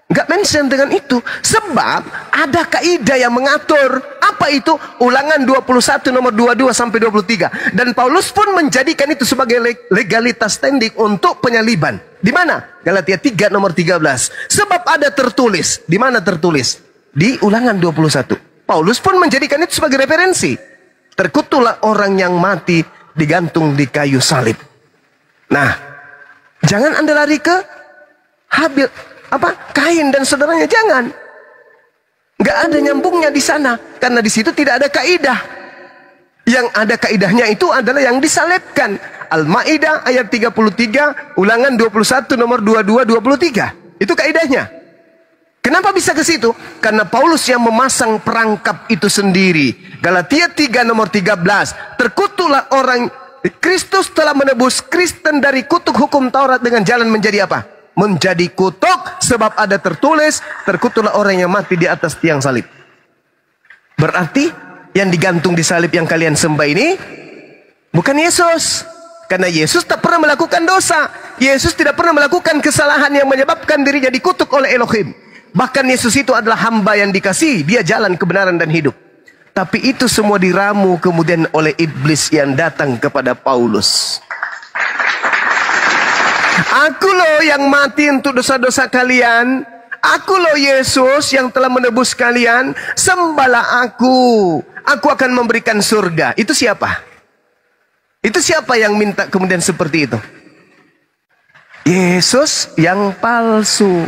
Nggak mention dengan itu. Sebab ada kaidah yang mengatur. Apa itu? Ulangan 21 nomor 22 sampai 23. Dan Paulus pun menjadikan itu sebagai legalitas standing untuk penyaliban. Di mana? Galatia 3 nomor 13. Sebab ada tertulis. Di mana tertulis? Di Ulangan 21. Paulus pun menjadikan itu sebagai referensi. Terkutuklah orang yang mati digantung di kayu salib. Nah, jangan Anda lari ke Habil, Kain dan saudaranya, jangan. Nggak ada nyambungnya di sana, karena di situ tidak ada kaidah. Yang ada kaidahnya itu adalah yang disalibkan. Al-Maidah ayat 33, Ulangan 21 nomor 22 23. Itu kaidahnya. Kenapa bisa ke situ? Karena Paulus yang memasang perangkap itu sendiri. Galatia 3 nomor 13. Terkutuklah orang, Kristus telah menebus Kristen dari kutuk hukum Taurat dengan jalan menjadi apa? Menjadi kutuk, sebab ada tertulis, terkutuklah orang yang mati di atas tiang salib. Berarti yang digantung di salib yang kalian sembah ini bukan Yesus. Karena Yesus tak pernah melakukan dosa. Yesus tidak pernah melakukan kesalahan yang menyebabkan dirinya dikutuk oleh Elohim. Bahkan Yesus itu adalah hamba yang dikasihi. Dia jalan kebenaran dan hidup. Tapi itu semua diramu kemudian oleh iblis yang datang kepada Paulus. Aku loh yang mati untuk dosa-dosa kalian. Aku loh Yesus yang telah menebus kalian. Sembahlah aku. Aku akan memberikan surga. Itu siapa? Itu siapa yang minta kemudian seperti itu? Yesus yang palsu.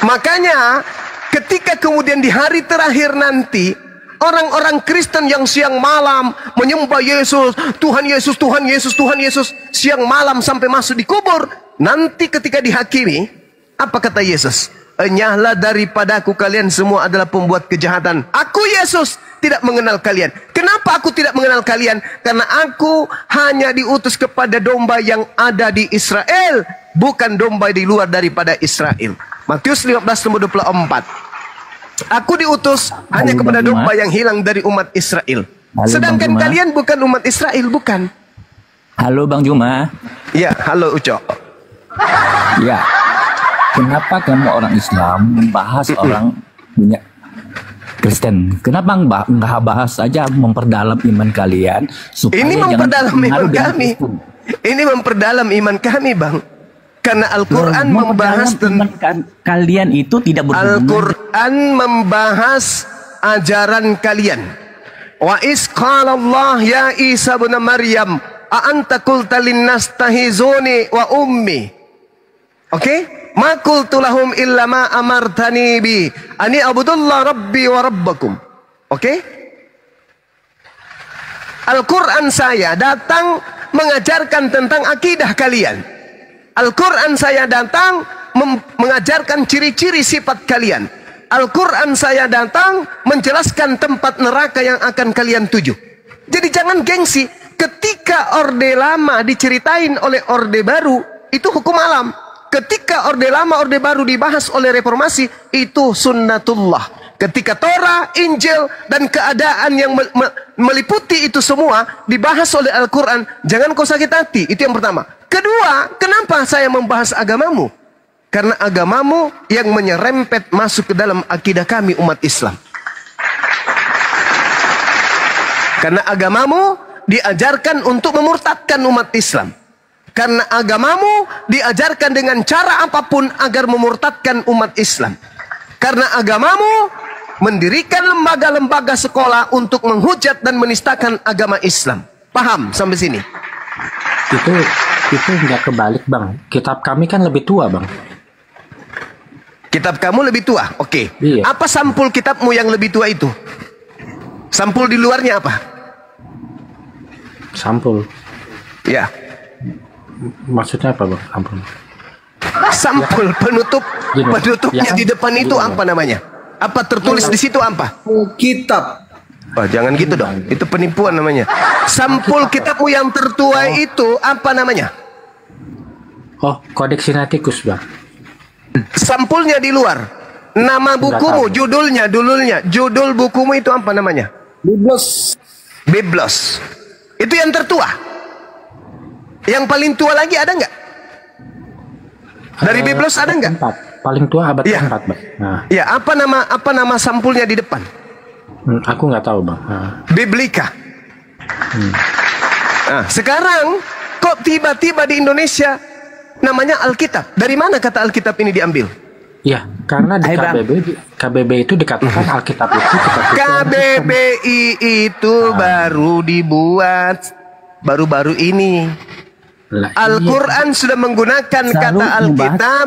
Makanya ketika kemudian di hari terakhir nanti, orang-orang Kristen yang siang malam menyembah Yesus, Tuhan Yesus, Tuhan Yesus, Tuhan Yesus, siang malam sampai masuk di kubur, nanti ketika dihakimi, apa kata Yesus? Enyahlah daripadaku, kalian semua adalah pembuat kejahatan. Aku Yesus tidak mengenal kalian. Kenapa aku tidak mengenal kalian? Karena aku hanya diutus kepada domba yang ada di Israel, bukan domba di luar daripada Israel. Matius 15 nomor 24. Aku diutus hanya kepada domba yang hilang dari umat Israel. Sedangkan kalian bukan umat Israel, bukan. Halo Bang Juma. Ya, halo Ucok. Ya. Kenapa kamu orang Islam membahas orang punya Kristen? Kenapa nggak bahas saja memperdalam iman kalian? Supaya ini memperdalam iman kami. Ini memperdalam iman kami, Bang. Karena Al-Quran membahas tentang kalian itu tidak berhubungan. Al-Quran membahas ajaran kalian. Wa is qala Allah ya Isa bin Maryam a anta qulta linnas tahizuni wa ummi. Oke? Ma qultu lahum illa ma amartani bi ani abudullah rabbi wa rabbakum. Oke? Al-Quran saya datang mengajarkan tentang akidah kalian. Al-Quran saya datang mengajarkan ciri-ciri sifat kalian. Al-Quran saya datang menjelaskan tempat neraka yang akan kalian tuju. Jadi jangan gengsi. Ketika Orde Lama diceritain oleh Orde Baru, itu hukum alam. Ketika Orde Lama, Orde Baru dibahas oleh Reformasi, itu sunnatullah. Ketika Torah, Injil, dan keadaan yang meliputi itu semua dibahas oleh Al-Quran, jangan kau sakit hati. Itu yang pertama. Kedua, kenapa saya membahas agamamu? Karena agamamu yang menyerempet masuk ke dalam akidah kami umat Islam. Karena agamamu diajarkan untuk memurtadkan umat Islam. Karena agamamu diajarkan dengan cara apapun agar memurtadkan umat Islam. Karena agamamu mendirikan lembaga-lembaga sekolah untuk menghujat dan menistakan agama Islam. Paham sampai sini? Itu nggak kebalik, Bang. Kitab kami kan lebih tua, Bang. Kitab kamu lebih tua? Oke. Iya. Apa sampul kitabmu yang lebih tua itu? Sampul di luarnya apa? Sampul. Ya. Maksudnya apa, Bang? Sampul. Sampul penutupnya di depan itu apa namanya? Apa tertulis di situ apa? Kitab. Oh, jangan gitu dong. Itu penipuan namanya. Sampul kitabmu yang tertua itu apa namanya? Oh, Codex Sinaiticus, Bang. Sampulnya di luar. Nama bukumu, judul bukumu itu apa namanya? Biblos. Itu yang tertua. Yang paling tua lagi ada nggak? Dari Biblos ada nggak? Paling tua abad ya. ke-4, Bang. Nah. Ya, apa nama sampulnya di depan? Aku nggak tahu, Bang. Biblika. Nah, sekarang kok tiba-tiba di Indonesia namanya Alkitab? Dari mana kata Alkitab ini diambil? Ya, karena di KBB itu dikatakan Alkitab itu KBBI itu baru dibuat baru-baru ini. Al-Quran sudah menggunakan kata Alkitab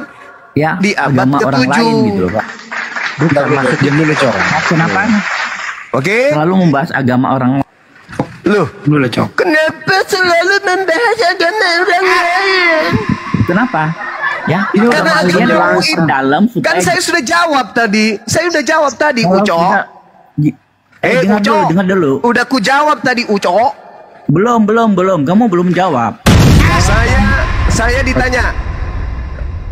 di abad ke-7. Gitu, Pak. Bukan maksudnya kenapa? Oke. Selalu membahas agama orang. Loh, kenapa selalu membahas agama orang lain? Kenapa? Ya, ini karena kalian langsung dalam. Kan saya sudah jawab tadi. Saya sudah jawab tadi, Uco. Dengar dulu. Udah ku jawab tadi, Uco. Belum. Kamu belum jawab. Saya ditanya,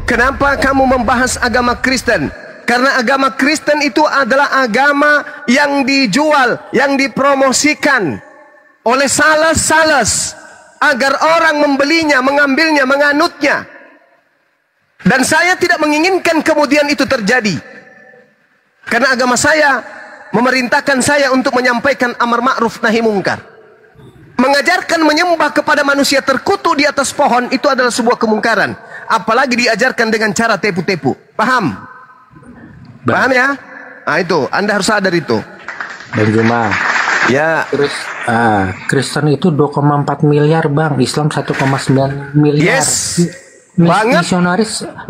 kenapa kamu membahas agama Kristen? Karena agama Kristen itu adalah agama yang dijual, yang dipromosikan oleh sales agar orang membelinya, mengambilnya, menganutnya. Dan saya tidak menginginkan kemudian itu terjadi. Karena agama saya memerintahkan saya untuk menyampaikan amar ma'ruf nahi mungkar. Mengajarkan menyembah kepada manusia terkutuk di atas pohon itu adalah sebuah kemungkaran. Apalagi diajarkan dengan cara tepu-tepu. Paham? Paham ya? Nah itu, Anda harus sadar itu. Dan Juma. Ya. Kristen itu 2,4 miliar bang, Islam 1,9 miliar. Yes. Banget.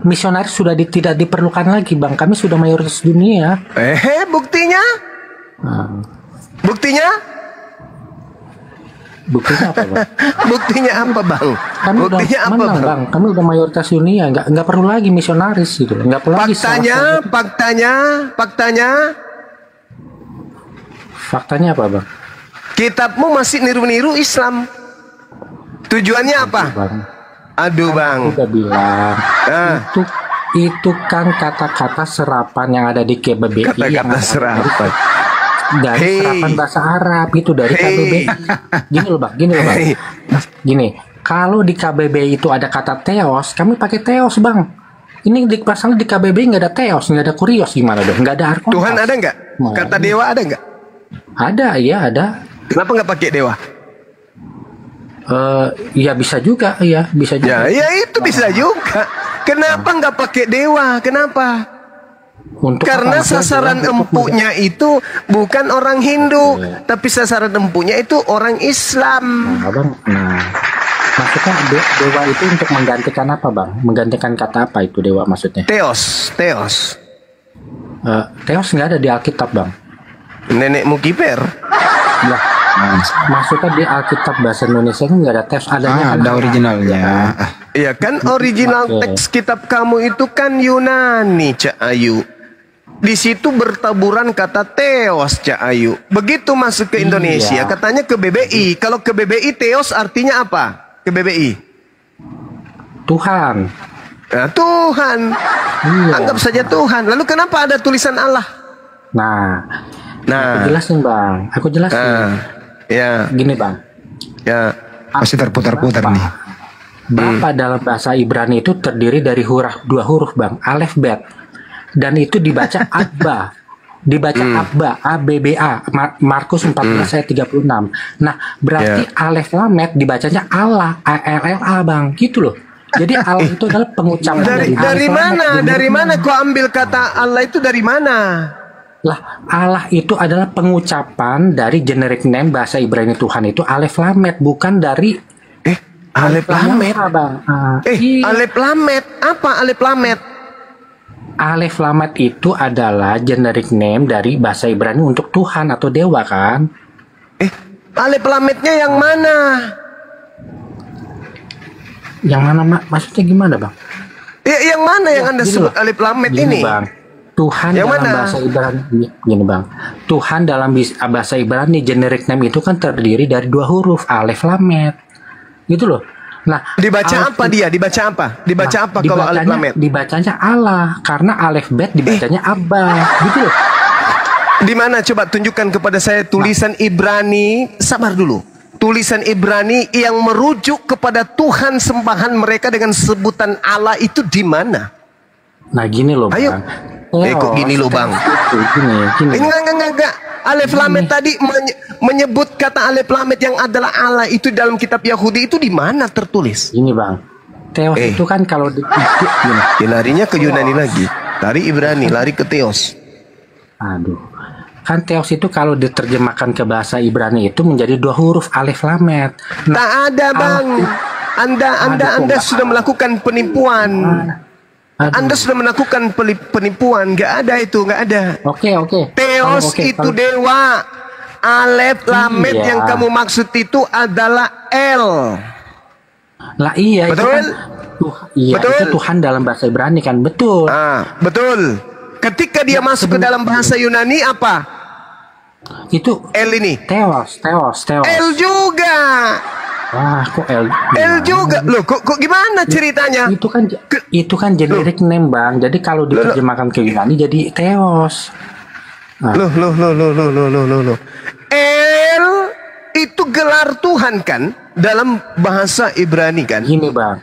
Misionaris sudah tidak diperlukan lagi bang. Kami sudah mayoritas dunia. Buktinya? Buktinya? Buktinya apa bang? Buktinya apa bang? Kami Buktinya udah apa menang, bang? Kami udah mayoritas dunia, nggak perlu lagi misionaris gitu, nggak perlu lagi. Faktanya apa bang? Kitabmu masih niru-niru Islam. Tujuannya apa? Bang. Aduh bang. Udah bilang. Itu kan kata-kata serapan yang ada di KBBI. Kata-kata serapan. Dari serapan bahasa Arab itu dari KBBI. Gini loh bang. Gini, kalau di KBBI itu ada kata teos, kami pakai teos bang. Ini pasalnya di KBBI nggak ada teos, nggak ada kurios, gimana dong? Nggak ada arkontas. Tuhan ada nggak? Kata dewa ada nggak? Ada, ya ada. Kenapa nggak pakai dewa? Ya bisa juga, ya bisa juga. Ya itu bisa juga. Kenapa nggak pakai dewa? Kenapa? Karena sasaran empuknya itu bukan orang Hindu, tapi sasaran empuknya itu orang Islam. Maksudnya dewa itu untuk menggantikan apa bang? Menggantikan kata apa itu dewa maksudnya? Teos. Teos nggak ada di Alkitab bang. Nenekmu kiper. Ya. Maksudnya di Alkitab bahasa Indonesia itu nggak ada teos, adanya ada originalnya. Iya kan original teks kitab kamu itu kan Yunani, Cak Ayu. Di situ bertaburan kata teos, Cak Ayu. Begitu masuk ke Indonesia, katanya ke BBI. Kalau ke BBI teos artinya apa? Ke BBI Tuhan. Nah, Tuhan. Anggap saja Tuhan. Lalu kenapa ada tulisan Allah? Nah, aku jelasin bang. Ya. Gini bang. Ya. Pasti terputar-putar nih. Bapak dalam bahasa Ibrani itu terdiri dari dua huruf bang, alef bet, dan itu dibaca Abba, Abba, A-B-B-A, Markus 14 ayat 36. Nah berarti alef lamet dibacanya Allah, A-L-L-A bang, gitu loh. Jadi Allah itu adalah pengucapan dari mana kau ambil kata Allah itu dari mana? Lah Allah itu adalah pengucapan dari generic name bahasa Ibrani Tuhan itu alef lamet, bukan dari Alef lamet, bang. Alef lamet, apa alef lamet? Alef lamet itu adalah generic name dari bahasa Ibrani untuk Tuhan atau dewa kan? Alef lametnya yang mana? Yang mana maksudnya gimana bang? Yang mana yang Anda sebut alef lamet ini? Bang. Tuhan yang dalam bahasa Ibrani, gini bang. Tuhan dalam bahasa Ibrani generic name itu kan terdiri dari dua huruf alef lamet. Gitu loh. Nah, dibaca apa dia? Dibaca apa? Dibaca apa kalau alef lamet? Dibacanya Allah karena alef bet dibacanya Abba. Gitu loh. Di mana coba tunjukkan kepada saya tulisan Ibrani, sabar dulu. Tulisan Ibrani yang merujuk kepada Tuhan sembahan mereka dengan sebutan Allah itu di mana? Nah, gini loh, Bang. Ayo. Kok gini loh, Bang? Gini. Enggak. Alef lamet tadi menyebut kata alef lamet yang adalah Allah itu dalam kitab Yahudi itu di mana tertulis? Ini bang, teos itu kan kalau larinya ke Yunani lagi, lari Ibrani, lari ke teos. Aduh, kan teos itu kalau diterjemahkan ke bahasa Ibrani itu menjadi dua huruf alef lamet. Nah, tak ada bang, Anda sudah melakukan penipuan. Anda sudah melakukan penipuan, nggak ada itu, nggak ada. Oke. Teos itu dewa. Alef lamet yang kamu maksud itu adalah L. Lah iya, betul? Itu Tuhan dalam bahasa Ibrani kan, betul. Betul. Ketika dia masuk ke dalam bahasa Yunani apa? Itu El ini. Theos. El juga. Wah, kok El? El juga. Loh, kok gimana ceritanya? Itu kan generic name, Bang. Jadi kalau diterjemahkan ke Yunani jadi Theos. Loh. El itu gelar Tuhan kan dalam bahasa Ibrani kan? Gini, Bang.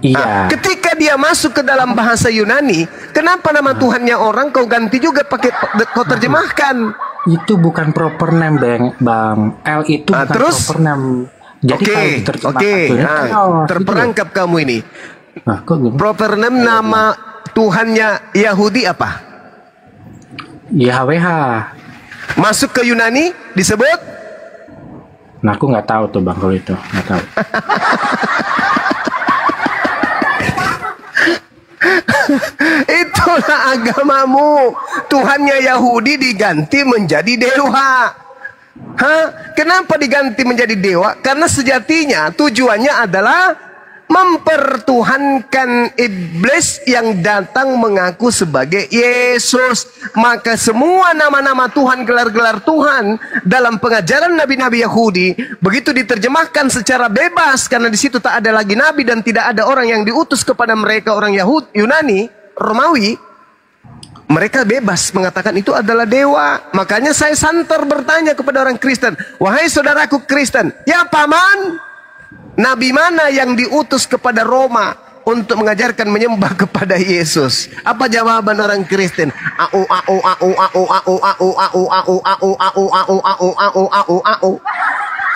Iya. Ketika dia masuk ke dalam bahasa Yunani, kenapa nama Tuhannya orang kau ganti juga kau terjemahkan? Itu bukan proper name, Bang. El itu bukan proper name. Jadi terperangkap gitu. Kamu ini. Kok gitu? Proper name nama Tuhannya Yahudi apa? YHWH. Masuk ke Yunani disebut? Nah, aku nggak tahu tuh, Bang, kalau itu nggak tahu. Itulah agamamu. Tuhannya Yahudi diganti menjadi dewa. Kenapa diganti menjadi dewa? Karena sejatinya tujuannya adalah mempertuhankan iblis yang datang mengaku sebagai Yesus. Maka semua nama-nama Tuhan, gelar-gelar Tuhan dalam pengajaran nabi-nabi Yahudi begitu diterjemahkan secara bebas, karena di situ tak ada lagi nabi dan tidak ada orang yang diutus kepada mereka, orang Yunani, Romawi. Mereka bebas mengatakan itu adalah dewa. Makanya saya santer bertanya kepada orang Kristen, wahai saudaraku Kristen, ya paman, nabi mana yang diutus kepada Roma untuk mengajarkan menyembah kepada Yesus? Apa jawaban orang Kristen?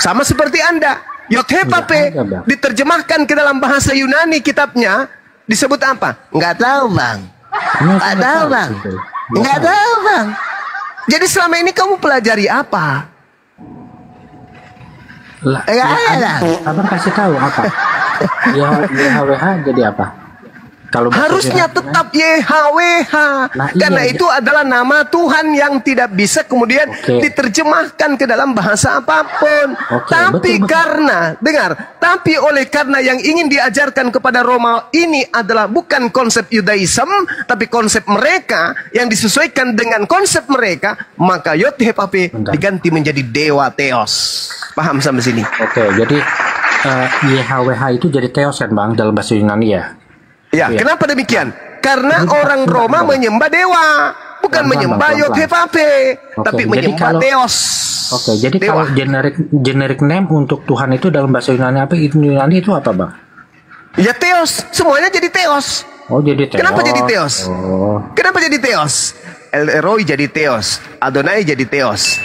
Sama seperti Anda. Yothepape diterjemahkan ke dalam bahasa Yunani kitabnya disebut apa? Nggak tahu, Bang. Nggak tahu, Bang. Nggak tahu, Bang. Jadi selama ini kamu pelajari apa? Abang kasih tahu apa? YHWH jadi apa? Kalau harusnya tetap YHWH. Karena itu adalah nama Tuhan yang tidak bisa kemudian diterjemahkan ke dalam bahasa apapun. Tapi tapi oleh karena yang ingin diajarkan kepada Roma ini adalah bukan konsep Yudaism, tapi konsep mereka yang disesuaikan dengan konsep mereka, maka Yothepape diganti menjadi dewa Theos. Paham sampai sini? Jadi YHWH itu jadi Theos kan, Bang, dalam bahasa Yunani ya? Ya, kenapa demikian? Karena orang Roma menyembah dewa, bukan menyembah Yothepape, tapi menyembah Theos. Jadi kalau generic name untuk Tuhan itu dalam bahasa Yunani itu apa, Bang? Ya Theos, semuanya jadi Theos. Jadi Theos. Kenapa jadi Theos? Kenapa jadi Theos? El Eroi jadi Theos, Adonai jadi Theos,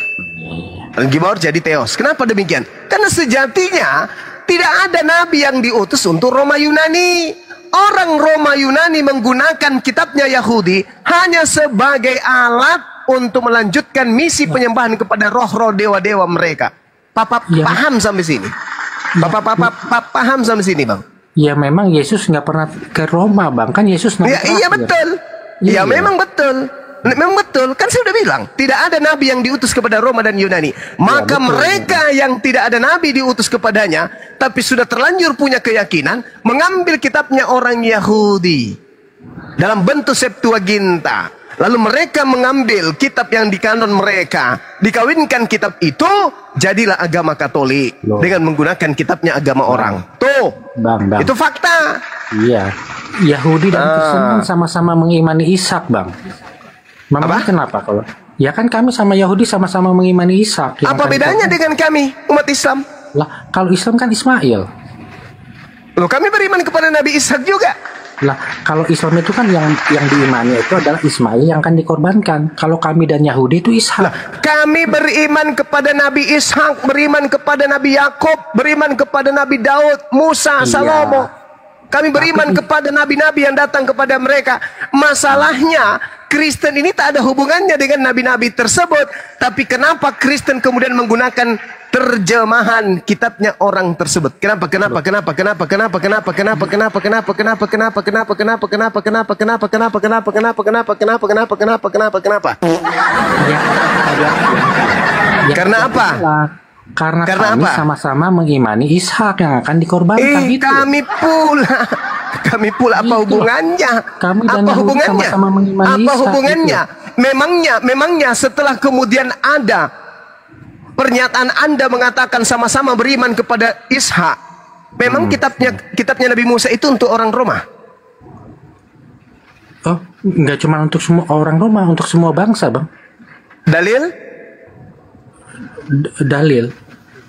Gibor jadi Theos. Kenapa demikian? Karena sejatinya tidak ada nabi yang diutus untuk Roma Yunani. Orang Roma Yunani menggunakan kitabnya Yahudi hanya sebagai alat untuk melanjutkan misi penyembahan kepada roh-roh dewa-dewa mereka. Paham sampai sini? Paham sampai sini, Bang? Ya memang Yesus nggak pernah ke Roma, Bang. Kan Yesus iya betul. Ya memang betul. Memang betul, kan saya udah bilang tidak ada nabi yang diutus kepada Roma dan Yunani. Maka mereka yang tidak ada nabi diutus kepadanya, tapi sudah terlanjur punya keyakinan, mengambil kitabnya orang Yahudi dalam bentuk Septuaginta. Lalu mereka mengambil kitab yang di kanon mereka, dikawinkan kitab itu, jadilah agama Katolik dengan menggunakan kitabnya agama orang. Tuh, Bang. Itu fakta. Iya, Yahudi dan Kristen kan sama-sama mengimani Ishak, Bang. Memang kenapa kalau? Ya kan kami sama Yahudi sama-sama mengimani Ishak. Apa bedanya dengan kami umat Islam? Lah, kalau Islam kan Ismail. Loh, kami beriman kepada Nabi Ishak juga. Lah, kalau Islam itu kan yang diimani itu adalah Ismail yang akan dikorbankan. Kalau kami dan Yahudi itu Ishak. Lah, kami beriman kepada Nabi Ishak, beriman kepada Nabi Yakub, beriman kepada Nabi Daud, Musa, Salomo. Kami beriman kepada nabi-nabi yang datang kepada mereka. Masalahnya Kristen ini tak ada hubungannya dengan nabi-nabi tersebut. Tapi kenapa Kristen kemudian menggunakan terjemahan kitabnya orang tersebut? Kenapa? Karena apa? Karena kami sama-sama mengimani Ishak yang akan dikorbankan. Kami pula apa hubungannya? Kami dan apa hubungannya? Sama-sama mengimani apa Ishak, hubungannya? Memangnya setelah kemudian ada pernyataan Anda mengatakan sama-sama beriman kepada Ishak, memang kitabnya Nabi Musa itu untuk orang Roma? Oh, nggak cuma untuk semua orang Roma, untuk semua bangsa, Bang. Dalil? Dalil.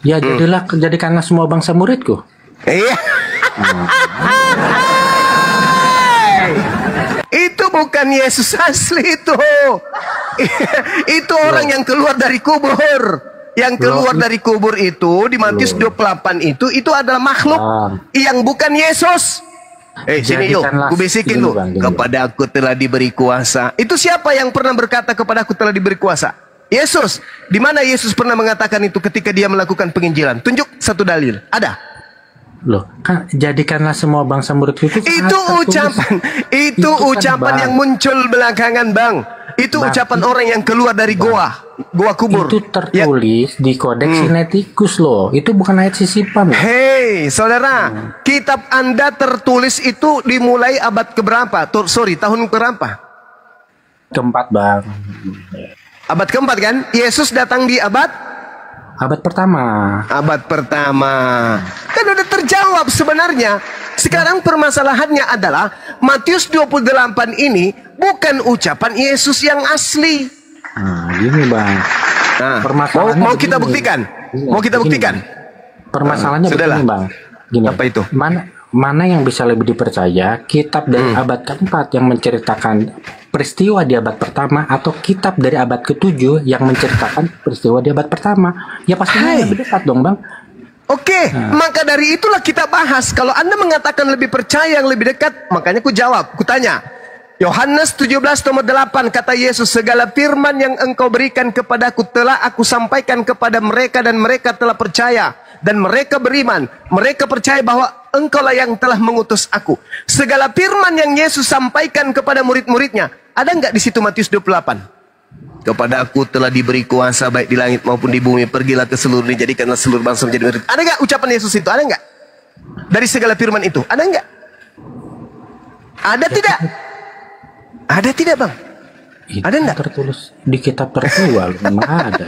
Ya jadikanlah semua bangsa muridku. Iya. Itu bukan Yesus asli itu. Itu orang yang keluar dari kubur. Yang keluar dari kubur itu di Matius 28 itu adalah makhluk yang bukan Yesus. Sini yuk, ku bisikin lu. Kepada aku telah diberi kuasa. Itu siapa yang pernah berkata kepada aku telah diberi kuasa? Yesus. Di mana Yesus pernah mengatakan itu ketika dia melakukan penginjilan? Tunjuk satu dalil. Ada? Loh, kan jadikanlah semua bangsa muridku itu ucapan. Itu ucapan yang muncul belakangan, Bang. Itu ucapan orang yang keluar dari goa kubur. Itu tertulis di Kodeks Sinaiticus loh. Itu bukan ayat sisipan. Hei, saudara, kitab Anda tertulis itu dimulai abad keberapa? Tahun berapa? Keempat, Bang. Abad keempat kan? Yesus datang di abad pertama. Abad pertama. Kan udah terjawab sebenarnya. Sekarang permasalahannya adalah Matius 28 ini bukan ucapan Yesus yang asli. Nah, gini, Bang. Nah, mau kita buktikan? Mau kita buktikan? Permasalahannya begini, Bang. Gini. Apa itu? Mana yang bisa lebih dipercaya? Kitab dari abad keempat yang menceritakan peristiwa di abad pertama atau kitab dari abad ke-7 yang menceritakan peristiwa di abad pertama? Ya pastinya lebih dekat dong, Bang. Oke, maka dari itulah kita bahas. Kalau Anda mengatakan lebih percaya yang lebih dekat, makanya ku jawab, ku tanya. Yohanes 17:8 kata Yesus, segala firman yang engkau berikan kepadaku telah aku sampaikan kepada mereka dan mereka telah percaya dan mereka beriman. Mereka percaya bahwa engkaulah yang telah mengutus aku. Segala firman yang Yesus sampaikan kepada murid-muridnya, ada nggak di situ Matius 28? Kepada aku telah diberi kuasa baik di langit maupun di bumi. Pergilah ke seluruh dunia, jadikanlah seluruh bangsa menjadi murid. Ada nggak ucapan Yesus itu? Ada nggak? Dari segala firman itu, ada nggak? Ada tidak? Ada tidak, Bang? Ada nggak? Tertulis di kitab tertua, memang ada.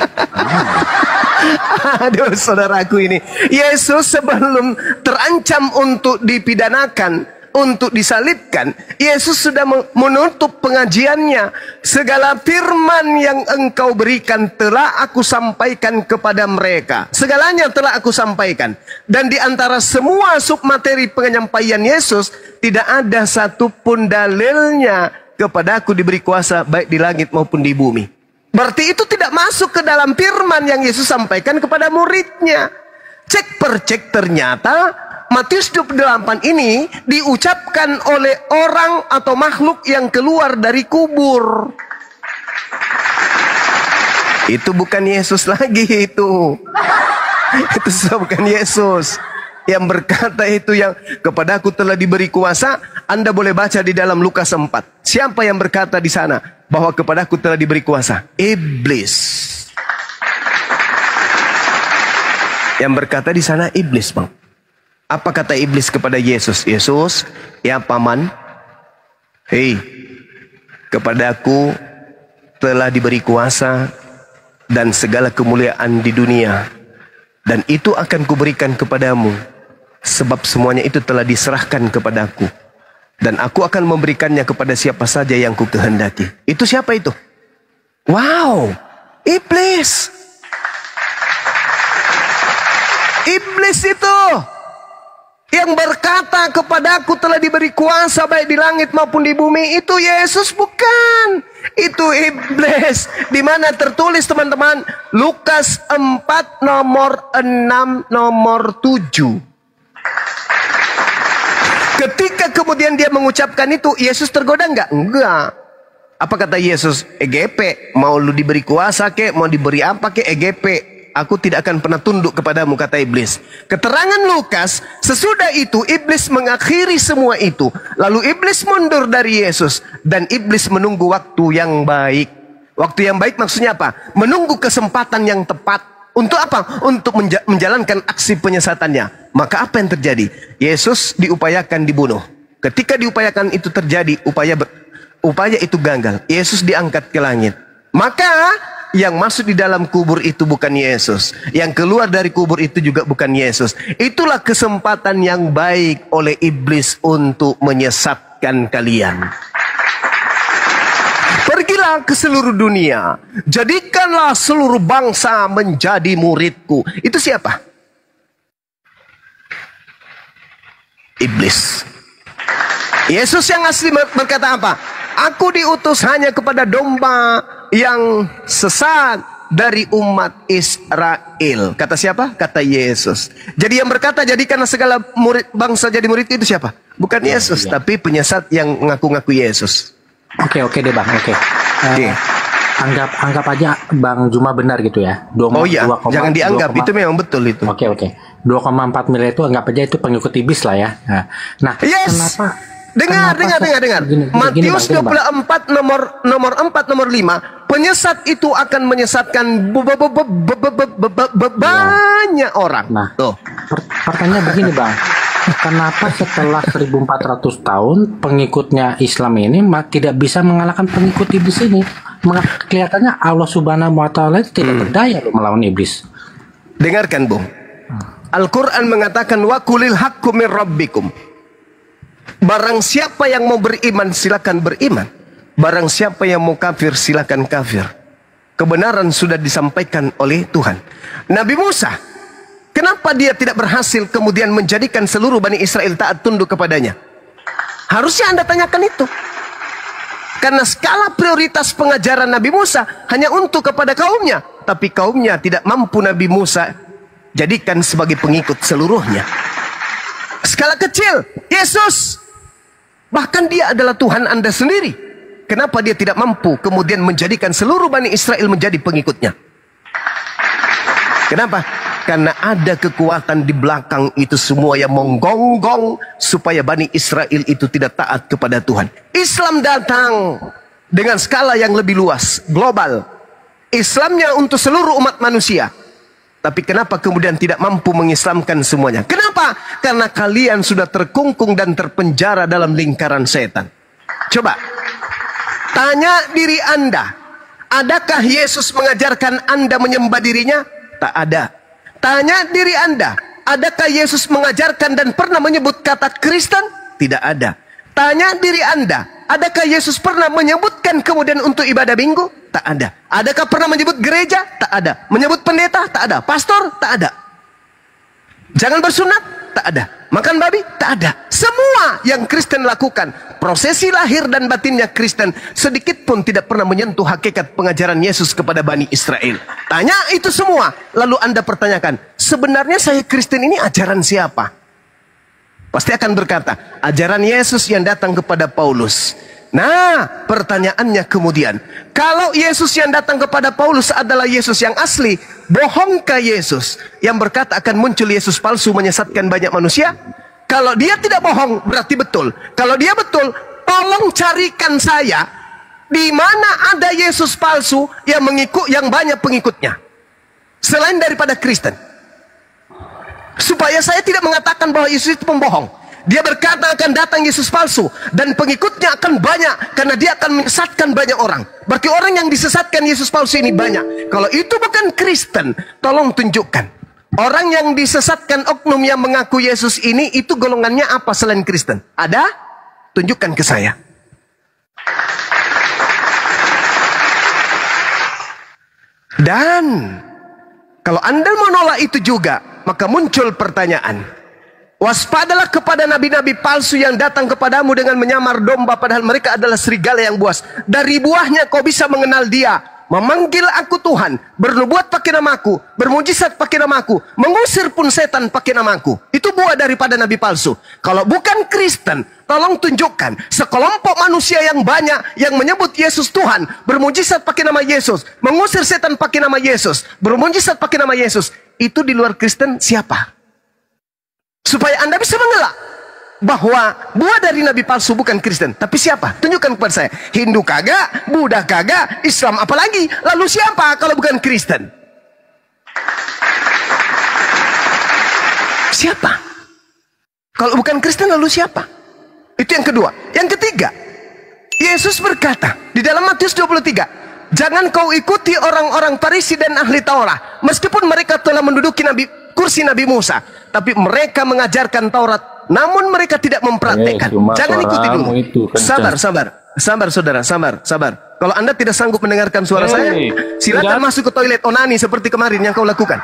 Aduh, saudaraku ini. Yesus sebelum terancam untuk dipidanakan, untuk disalibkan, Yesus sudah menutup pengajiannya. Segala firman yang engkau berikan telah aku sampaikan kepada mereka. Segalanya telah aku sampaikan. Dan di antara semua submateri penyampaian Yesus, tidak ada satupun dalilnya kepada aku diberi kuasa baik di langit maupun di bumi. Berarti itu tidak masuk ke dalam firman yang Yesus sampaikan kepada muridnya. Cek per cek ternyata Matius 28 ini diucapkan oleh orang atau makhluk yang keluar dari kubur. Itu bukan Yesus lagi itu. Itu bukan Yesus. Yang berkata itu yang kepada aku telah diberi kuasa. Anda boleh baca di dalam Lukas 4. Siapa yang berkata di sana bahwa kepada aku telah diberi kuasa? Iblis. Yang berkata di sana iblis, Bang. Apa kata iblis kepada Yesus? Yesus, ya paman, hei, kepadaku telah diberi kuasa dan segala kemuliaan di dunia, dan itu akan kuberikan kepadamu, sebab semuanya itu telah diserahkan kepadaku, dan aku akan memberikannya kepada siapa saja yang ku kehendaki. Itu siapa itu? Wow, iblis. Iblis itu yang berkata kepadaku telah diberi kuasa baik di langit maupun di bumi. Itu Yesus bukan. Itu iblis. Di mana tertulis, teman-teman? Lukas 4 nomor 6 nomor 7. Ketika kemudian dia mengucapkan itu, Yesus tergoda enggak? Enggak. Apa kata Yesus? EGP, mau lu diberi kuasa kek, mau diberi apa kek, EGP. Aku tidak akan pernah tunduk kepadamu, kata iblis. Keterangan Lukas, sesudah itu iblis mengakhiri semua itu. Lalu iblis mundur dari Yesus. Dan iblis menunggu waktu yang baik. Waktu yang baik maksudnya apa? Menunggu kesempatan yang tepat. Untuk apa? Untuk menjalankan aksi penyesatannya. Maka apa yang terjadi? Yesus diupayakan dibunuh. Ketika diupayakan itu terjadi, upaya itu gagal. Yesus diangkat ke langit. Maka yang masuk di dalam kubur itu bukan Yesus. Yang keluar dari kubur itu juga bukan Yesus. Itulah kesempatan yang baik oleh iblis untuk menyesatkan kalian. Pergilah ke seluruh dunia, jadikanlah seluruh bangsa menjadi muridku. Itu siapa? Iblis. Yesus yang asli berkata apa? Aku diutus hanya kepada domba yang sesat dari umat Israel. Kata siapa? Kata Yesus. Jadi yang berkata jadikanlah segala murid bangsa jadi muridku itu siapa? Bukan Yesus, tapi penyesat yang ngaku-ngaku Yesus. Oke deh Bang, oke. Anggap aja Bang Juma benar gitu ya. Jangan dianggap, itu memang betul itu. Oke. 2,4 miliar itu anggap aja itu pengikut iblis lah ya. Nah, kenapa? Dengar. Matius 24 nomor 4 nomor 5, penyesat itu akan menyesatkan banyak orang. Nah, pertanyaan begini Bang. Kenapa setelah 1400 tahun pengikutnya Islam ini tidak bisa mengalahkan pengikut iblis ini? Kelihatannya Allah Subhanahu wa taala tidak berdaya melawan iblis. Dengarkan, Bung. Al-Qur'an mengatakan wa qulil haqqu mir rabbikum. Barang siapa yang mau beriman silakan beriman. Barang siapa yang mau kafir silakan kafir. Kebenaran sudah disampaikan oleh Tuhan. Nabi Musa, kenapa dia tidak berhasil kemudian menjadikan seluruh Bani Israel taat tunduk kepadanya? Harusnya Anda tanyakan itu. Karena skala prioritas pengajaran Nabi Musa hanya untuk kepada kaumnya. Tapi kaumnya tidak mampu Nabi Musa jadikan sebagai pengikut seluruhnya. Skala kecil, Yesus. Bahkan dia adalah Tuhan Anda sendiri. Kenapa dia tidak mampu kemudian menjadikan seluruh Bani Israel menjadi pengikutnya? Kenapa? Karena ada kekuatan di belakang itu semua yang menggonggong supaya Bani Israel itu tidak taat kepada Tuhan. Islam datang dengan skala yang lebih luas, global. Islamnya untuk seluruh umat manusia. Tapi kenapa kemudian tidak mampu mengislamkan semuanya? Kenapa? Karena kalian sudah terkungkung dan terpenjara dalam lingkaran setan. Coba tanya diri Anda, adakah Yesus mengajarkan Anda menyembah dirinya? Tak ada. Tanya diri Anda, adakah Yesus mengajarkan dan pernah menyebut kata Kristen? Tidak ada. Tanya diri Anda, adakah Yesus pernah menyebutkan kemudian untuk ibadah minggu? Tak ada. Adakah pernah menyebut gereja? Tak ada. Menyebut pendeta? Tak ada. Pastor? Tak ada. Jangan bersunat? Tak ada. Makan babi? Tak ada. Semua yang Kristen lakukan, prosesi lahir dan batinnya Kristen, sedikit pun tidak pernah menyentuh hakikat pengajaran Yesus kepada Bani Israel. Tanya itu semua, lalu Anda pertanyakan, sebenarnya saya Kristen ini ajaran siapa? Pasti akan berkata, ajaran Yesus yang datang kepada Paulus. Nah, pertanyaannya kemudian, kalau Yesus yang datang kepada Paulus adalah Yesus yang asli, bohongkah Yesus yang berkata akan muncul Yesus palsu menyesatkan banyak manusia? Kalau dia tidak bohong, berarti betul. Kalau dia betul, tolong carikan saya di mana ada Yesus palsu yang banyak pengikutnya selain daripada Kristen, supaya saya tidak mengatakan bahwa Yesus itu pembohong. Dia berkata akan datang Yesus palsu dan pengikutnya akan banyak karena dia akan menyesatkan banyak orang. Berarti orang yang disesatkan Yesus palsu ini banyak. Kalau itu bukan Kristen, tolong tunjukkan. Orang yang disesatkan oknum yang mengaku Yesus ini, itu golongannya apa selain Kristen? Ada? Tunjukkan ke saya. Dan kalau Anda menolak itu juga, maka muncul pertanyaan. Waspadalah kepada nabi-nabi palsu yang datang kepadamu dengan menyamar domba, padahal mereka adalah serigala yang buas. Dari buahnya kau bisa mengenal dia. Memanggil aku Tuhan, bernubuat pakai namaku, bermujizat pakai namaku, mengusir pun setan pakai namaku. Itu buah daripada nabi palsu. Kalau bukan Kristen, tolong tunjukkan sekelompok manusia yang banyak yang menyebut Yesus Tuhan, bermujizat pakai nama Yesus, mengusir setan pakai nama Yesus, bermujizat pakai nama Yesus. Itu di luar Kristen siapa? Supaya Anda bisa mengelak bahwa buah dari nabi palsu bukan Kristen. Tapi siapa? Tunjukkan kepada saya. Hindu kagak, Buddha kagak, Islam apalagi. Lalu siapa kalau bukan Kristen? siapa? Kalau bukan Kristen lalu siapa? Itu yang kedua. Yang ketiga, Yesus berkata di dalam Matius 23, jangan kau ikuti orang-orang Farisi dan ahli Taurat, meskipun mereka telah menduduki kursi Nabi Musa, tapi mereka mengajarkan Taurat, namun mereka tidak mempraktekkan. Jangan ikuti dulu. Sabar, saudara, sabar. Kalau Anda tidak sanggup mendengarkan suara saya, silakan masuk ke toilet onani seperti kemarin yang kau lakukan.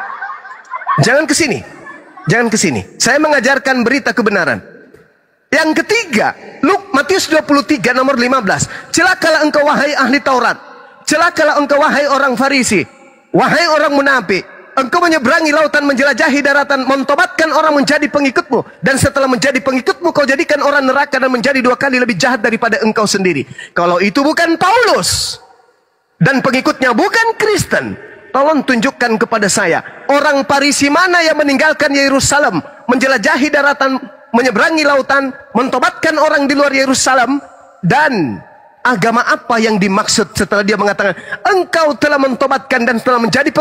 Jangan ke sini. Saya mengajarkan berita kebenaran. Yang ketiga, Matius 23 nomor 15. Celakalah engkau wahai ahli Taurat. Celakalah engkau wahai orang Farisi. Wahai orang munafik. Engkau menyeberangi lautan, menjelajahi daratan, mentobatkan orang menjadi pengikutmu. Dan setelah menjadi pengikutmu, kau jadikan orang neraka dan menjadi 2 kali lebih jahat daripada engkau sendiri. Kalau itu bukan Paulus dan pengikutnya bukan Kristen, tolong tunjukkan kepada saya, orang Farisi mana yang meninggalkan Yerusalem, menjelajahi daratan, menyeberangi lautan, mentobatkan orang di luar Yerusalem, dan agama apa yang dimaksud setelah dia mengatakan, engkau telah mentobatkan dan telah menjadi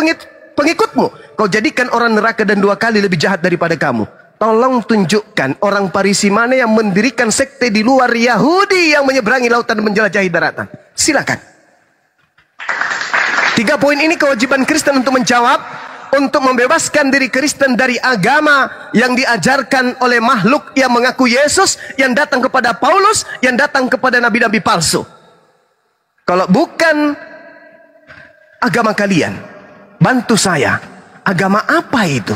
pengikutmu, kau jadikan orang neraka dan 2 kali lebih jahat daripada kamu. Tolong tunjukkan orang Farisi mana yang mendirikan sekte di luar Yahudi yang menyeberangi lautan dan menjelajahi daratan. Silakan. 3 poin ini kewajiban Kristen untuk menjawab, untuk membebaskan diri Kristen dari agama yang diajarkan oleh makhluk yang mengaku Yesus, yang datang kepada Paulus, yang datang kepada nabi-nabi palsu. Kalau bukan agama kalian, bantu saya, agama apa itu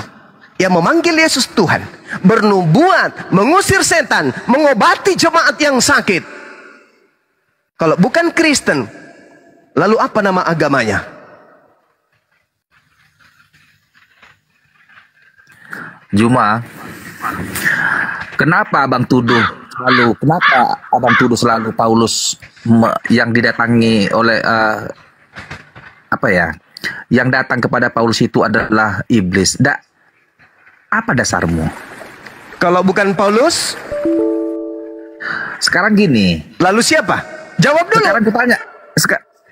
yang memanggil Yesus Tuhan, bernubuat, mengusir setan, mengobati jemaat yang sakit? Kalau bukan Kristen, lalu apa nama agamanya? Juma, kenapa abang tuduh selalu Paulus yang didatangi oleh yang datang kepada Paulus itu adalah iblis? Apa dasarmu? Kalau bukan Paulus, sekarang gini. Lalu siapa? Jawab dulu. Sekarang kutanya.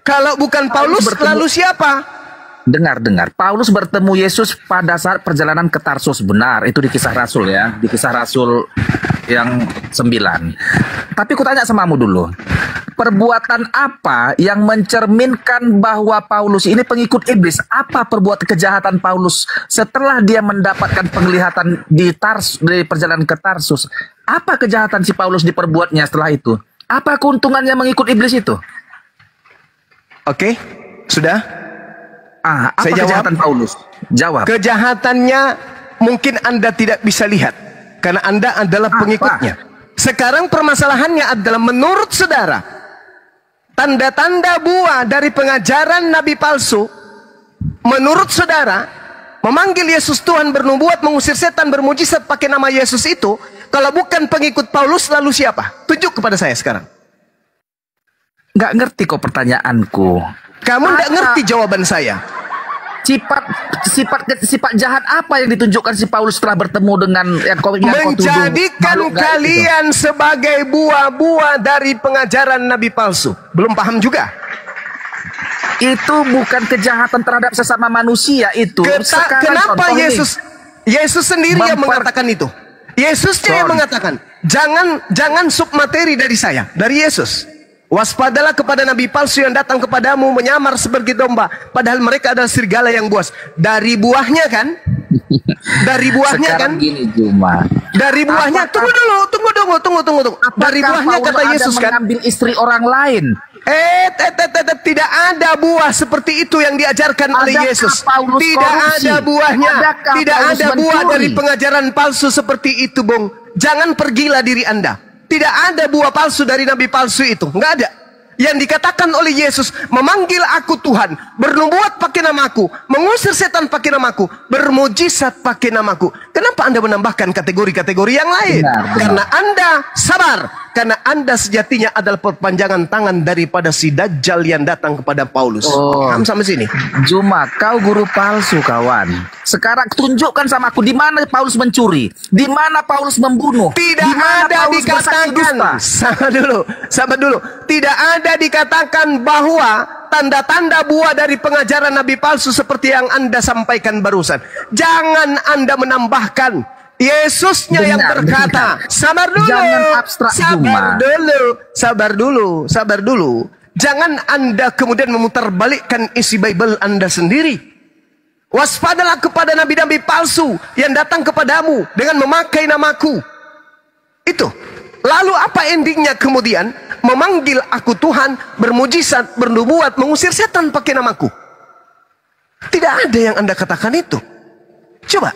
Kalau bukan Paulus, lalu siapa? Dengar. Paulus bertemu Yesus pada saat perjalanan ke Tarsus. Benar, itu di Kisah Rasul ya. Di Kisah Rasul yang 9. Tapi kutanya samamu dulu. Perbuatan apa yang mencerminkan bahwa Paulus ini pengikut iblis? Apa perbuatan kejahatan Paulus setelah dia mendapatkan penglihatan di perjalanan ke Tarsus? Apa kejahatan si Paulus diperbuatnya setelah itu? Apa keuntungannya mengikut iblis itu? Oke, sudah. Apa kejahatan Paulus? Jawab. Kejahatannya mungkin Anda tidak bisa lihat karena Anda adalah pengikutnya. Sekarang permasalahannya adalah menurut saudara, tanda-tanda buah dari pengajaran nabi palsu, menurut saudara, memanggil Yesus Tuhan, bernubuat, mengusir setan, bermujizat pakai nama Yesus itu, kalau bukan pengikut Paulus lalu siapa? Tunjuk kepada saya sekarang. Nggak ngerti kok pertanyaanku. Kamu nggak ngerti jawaban saya. Sifat jahat apa yang ditunjukkan si Paulus setelah bertemu dengan yang kau menjadikan kalian sebagai buah-buah dari pengajaran nabi palsu? Belum paham juga? Itu bukan kejahatan terhadap sesama manusia itu. Kenapa Yesus sendiri yang mengatakan itu? Yesusnya yang mengatakan, jangan submateri dari saya, dari Yesus. Waspadalah kepada nabi palsu yang datang kepadamu menyamar seperti domba, padahal mereka adalah serigala yang buas. Dari buahnya kan? Dari buahnya kan? Gini Juma. Dari buahnya. Tunggu dulu. Dari buahnya kata Yesus kan? Mengambil istri orang lain. Tidak ada buah seperti itu yang diajarkan oleh Yesus. Tidak ada buahnya. Tidak ada buah dari pengajaran palsu seperti itu, Bung. Jangan pergilah diri Anda. Tidak ada buah palsu dari nabi palsu itu. Nggak ada. Yang dikatakan oleh Yesus, memanggil aku Tuhan, bernubuat pakai namaku, mengusir setan pakai namaku, bermujizat pakai namaku. Kenapa Anda menambahkan kategori-kategori yang lain? Karena Anda sabar. Karena Anda sejatinya adalah perpanjangan tangan daripada si Dajjal yang datang kepada Paulus. Paham sampai sini? Juma, kau guru palsu, kawan. Sekarang tunjukkan sama aku di mana Paulus mencuri, di mana Paulus membunuh. Tidak ada dikatakan. Sabar dulu. Tidak ada dikatakan bahwa tanda-tanda buah dari pengajaran nabi palsu seperti yang Anda sampaikan barusan. Jangan Anda menambahkan. Yesusnya yang berkata, sabar dulu, sabar dulu. Jangan Anda kemudian memutarbalikkan isi Bible Anda sendiri. Waspadalah kepada nabi-nabi palsu yang datang kepadamu dengan memakai namaku. Itu. Lalu apa endingnya kemudian? Memanggil aku Tuhan, bermujizat, bernubuat, mengusir setan pakai namaku. Tidak ada yang Anda katakan itu. Coba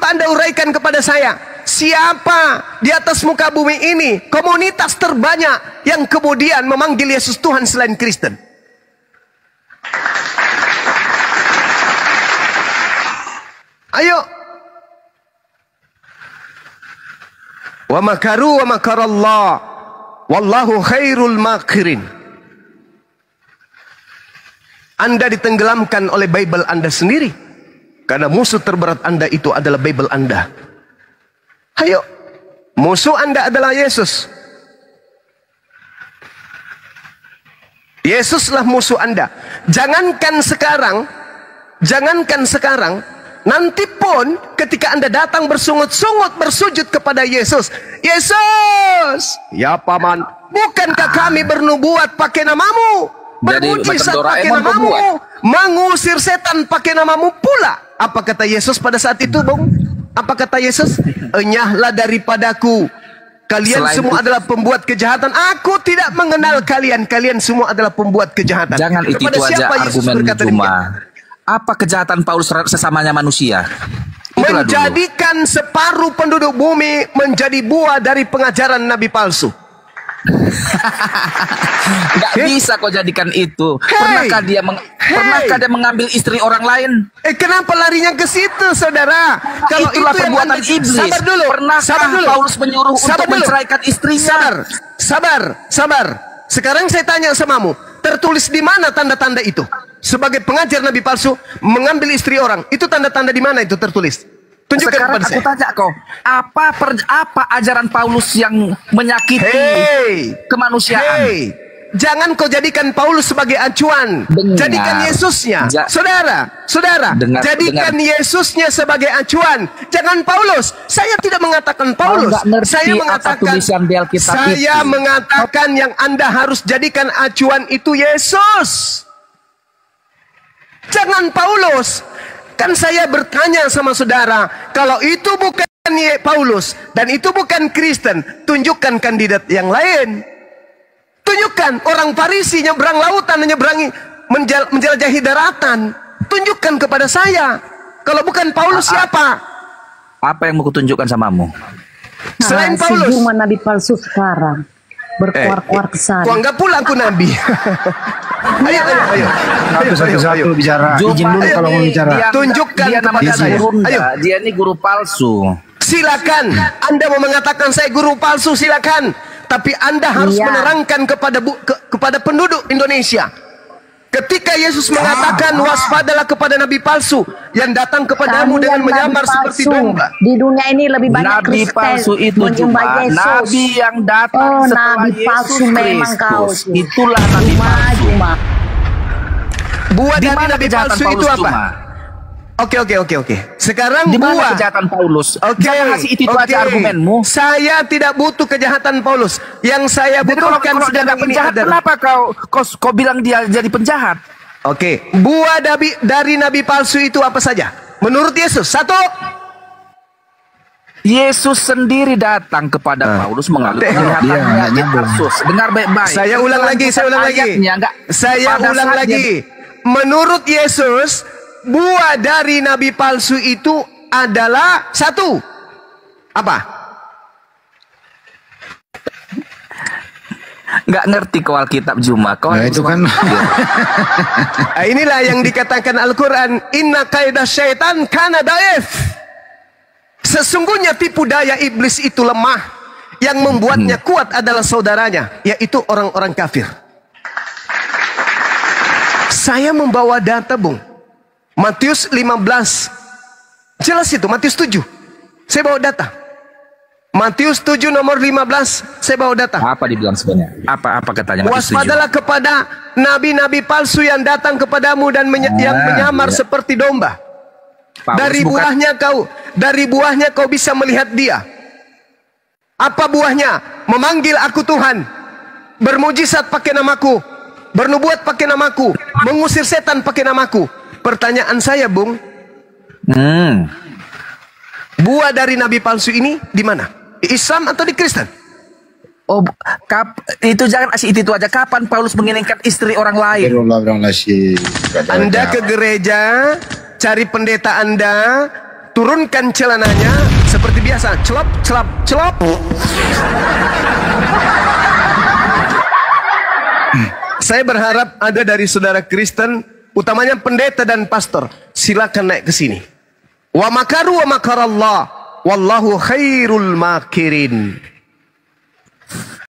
Anda uraikan kepada saya, siapa di atas muka bumi ini komunitas terbanyak yang kemudian memanggil Yesus Tuhan selain Kristen? Ayo. Wa makaru wa makarallah wallahu khairul makirin. Anda ditenggelamkan oleh Bible Anda sendiri. Karena musuh terberat Anda itu adalah Bible Anda. Ayo, musuh Anda adalah Yesus. Yesuslah musuh Anda. Jangankan sekarang, nanti pun ketika Anda datang bersungut-sungut bersujud kepada Yesus. Yesus, ya paman, bukankah kami bernubuat pakai namamu? Bermujizat pakai namamu, mengusir setan pakai namamu pula. Apa kata Yesus pada saat itu, Bung? Apa kata Yesus? Enyahlah daripadaku. Kalian semua adalah pembuat kejahatan. Aku tidak mengenal kalian. Kalian semua adalah pembuat kejahatan. Jangan itu aja argumen cuma. Apa kejahatan Paulus sesamanya manusia? Itulah menjadikan dulu. Separuh penduduk bumi menjadi buah dari pengajaran nabi palsu. Gak bisa kau jadikan itu. Pernahkah dia mengambil istri orang lain? Kenapa larinya ke situ, saudara? Kalau itulah itu perbuatan iblis. Sabar dulu. Pernahkah Paulus menyuruh untuk menceraikan istrinya? Sabar. Sekarang saya tanya samamu, tertulis di mana tanda-tanda itu? Sebagai pengajar nabi palsu mengambil istri orang, itu tanda-tanda di mana itu tertulis? Tunjukkan sekarang kepada aku tanya kau, apa ajaran Paulus yang menyakiti kemanusiaan? Jangan kau jadikan Paulus sebagai acuan. Jadikan Yesusnya. Saudara, jadikan Yesusnya sebagai acuan. Jangan Paulus. Saya tidak mengatakan Paulus. Saya mengatakan yang Anda harus jadikan acuan itu Yesus. Jangan Paulus. Kan saya bertanya sama saudara, kalau itu bukan Paulus dan itu bukan Kristen, tunjukkan kandidat yang lain. Tunjukkan orang Farisi nyebrang lautan, menjelajahi daratan. Tunjukkan kepada saya. Kalau bukan Paulus siapa? Apa yang mau kutunjukkan samamu? Selain Paulus. Cuma nabi palsu sekarang berkuar-kuar ke sana. Kau anggap pula aku nabi. Ayo. Satu-satu bicara. Izin dulu kalau mau bicara. Tunjukkan kepada saya. Ayo. Dia ini guru palsu. Silakan. Anda mau mengatakan saya guru palsu, silakan. Tapi Anda harus menerangkan kepada penduduk Indonesia. Ketika Yesus mengatakan waspadalah kepada nabi palsu yang datang kepadamu dengan menyamar seperti domba. Di dunia ini lebih banyak nabi Kristen palsu itu cuma nabi yang datang setelah nabi palsu memang kau. Itulah nabi palsu. Buah dari nabi palsu itu apa? Oke. Sekarang di mana kejahatan Paulus? Jangan kasih itu aja argumenmu. Saya tidak butuh kejahatan Paulus. Yang saya butuhkan sekarang ini adalah kenapa kau bilang dia jadi penjahat? Oke. Buah dari nabi palsu itu apa saja? Menurut Yesus, satu. Yesus sendiri datang kepada Paulus mengalami kelihatannya Yesus. Dengar baik-baik. Saya ulang lagi. Menurut Yesus, buah dari nabi palsu itu adalah satu. Apa? Nggak ngerti kau Alkitab Juma. Itu kan. Inilah yang dikatakan Al-Quran. Inna kaidah syaitan kana daif. Sesungguhnya tipu daya iblis itu lemah. Yang membuatnya kuat adalah saudaranya, yaitu orang-orang kafir. Saya membawa data, Bung. Matius 15. Jelas itu, Matius 7. Saya bawa data. Matius 7 nomor 15. Saya bawa data. Apa dibilang sebenarnya? Apa katanya Matius 7? Waspadalah kepada nabi-nabi palsu yang datang kepadamu dan yang menyamar seperti domba. Dari buahnya dari buahnya kau bisa melihat dia. Apa buahnya? Memanggil aku Tuhan, bermujizat pakai namaku, bernubuat pakai namaku, mengusir setan pakai namaku. Pertanyaan saya, Bung, buah dari nabi palsu ini di mana? Di Islam atau di Kristen? Oh, itu jangan asih itu aja. Kapan Paulus menginginkan istri orang lain? Anda ke gereja, cari pendeta Anda, turunkan celananya seperti biasa, celop, celop, celop. Saya berharap ada dari saudara Kristen, utamanya pendeta dan pastor, silakan naik ke sini. Wa makaru wa makarallah, wallahu khairul makirin.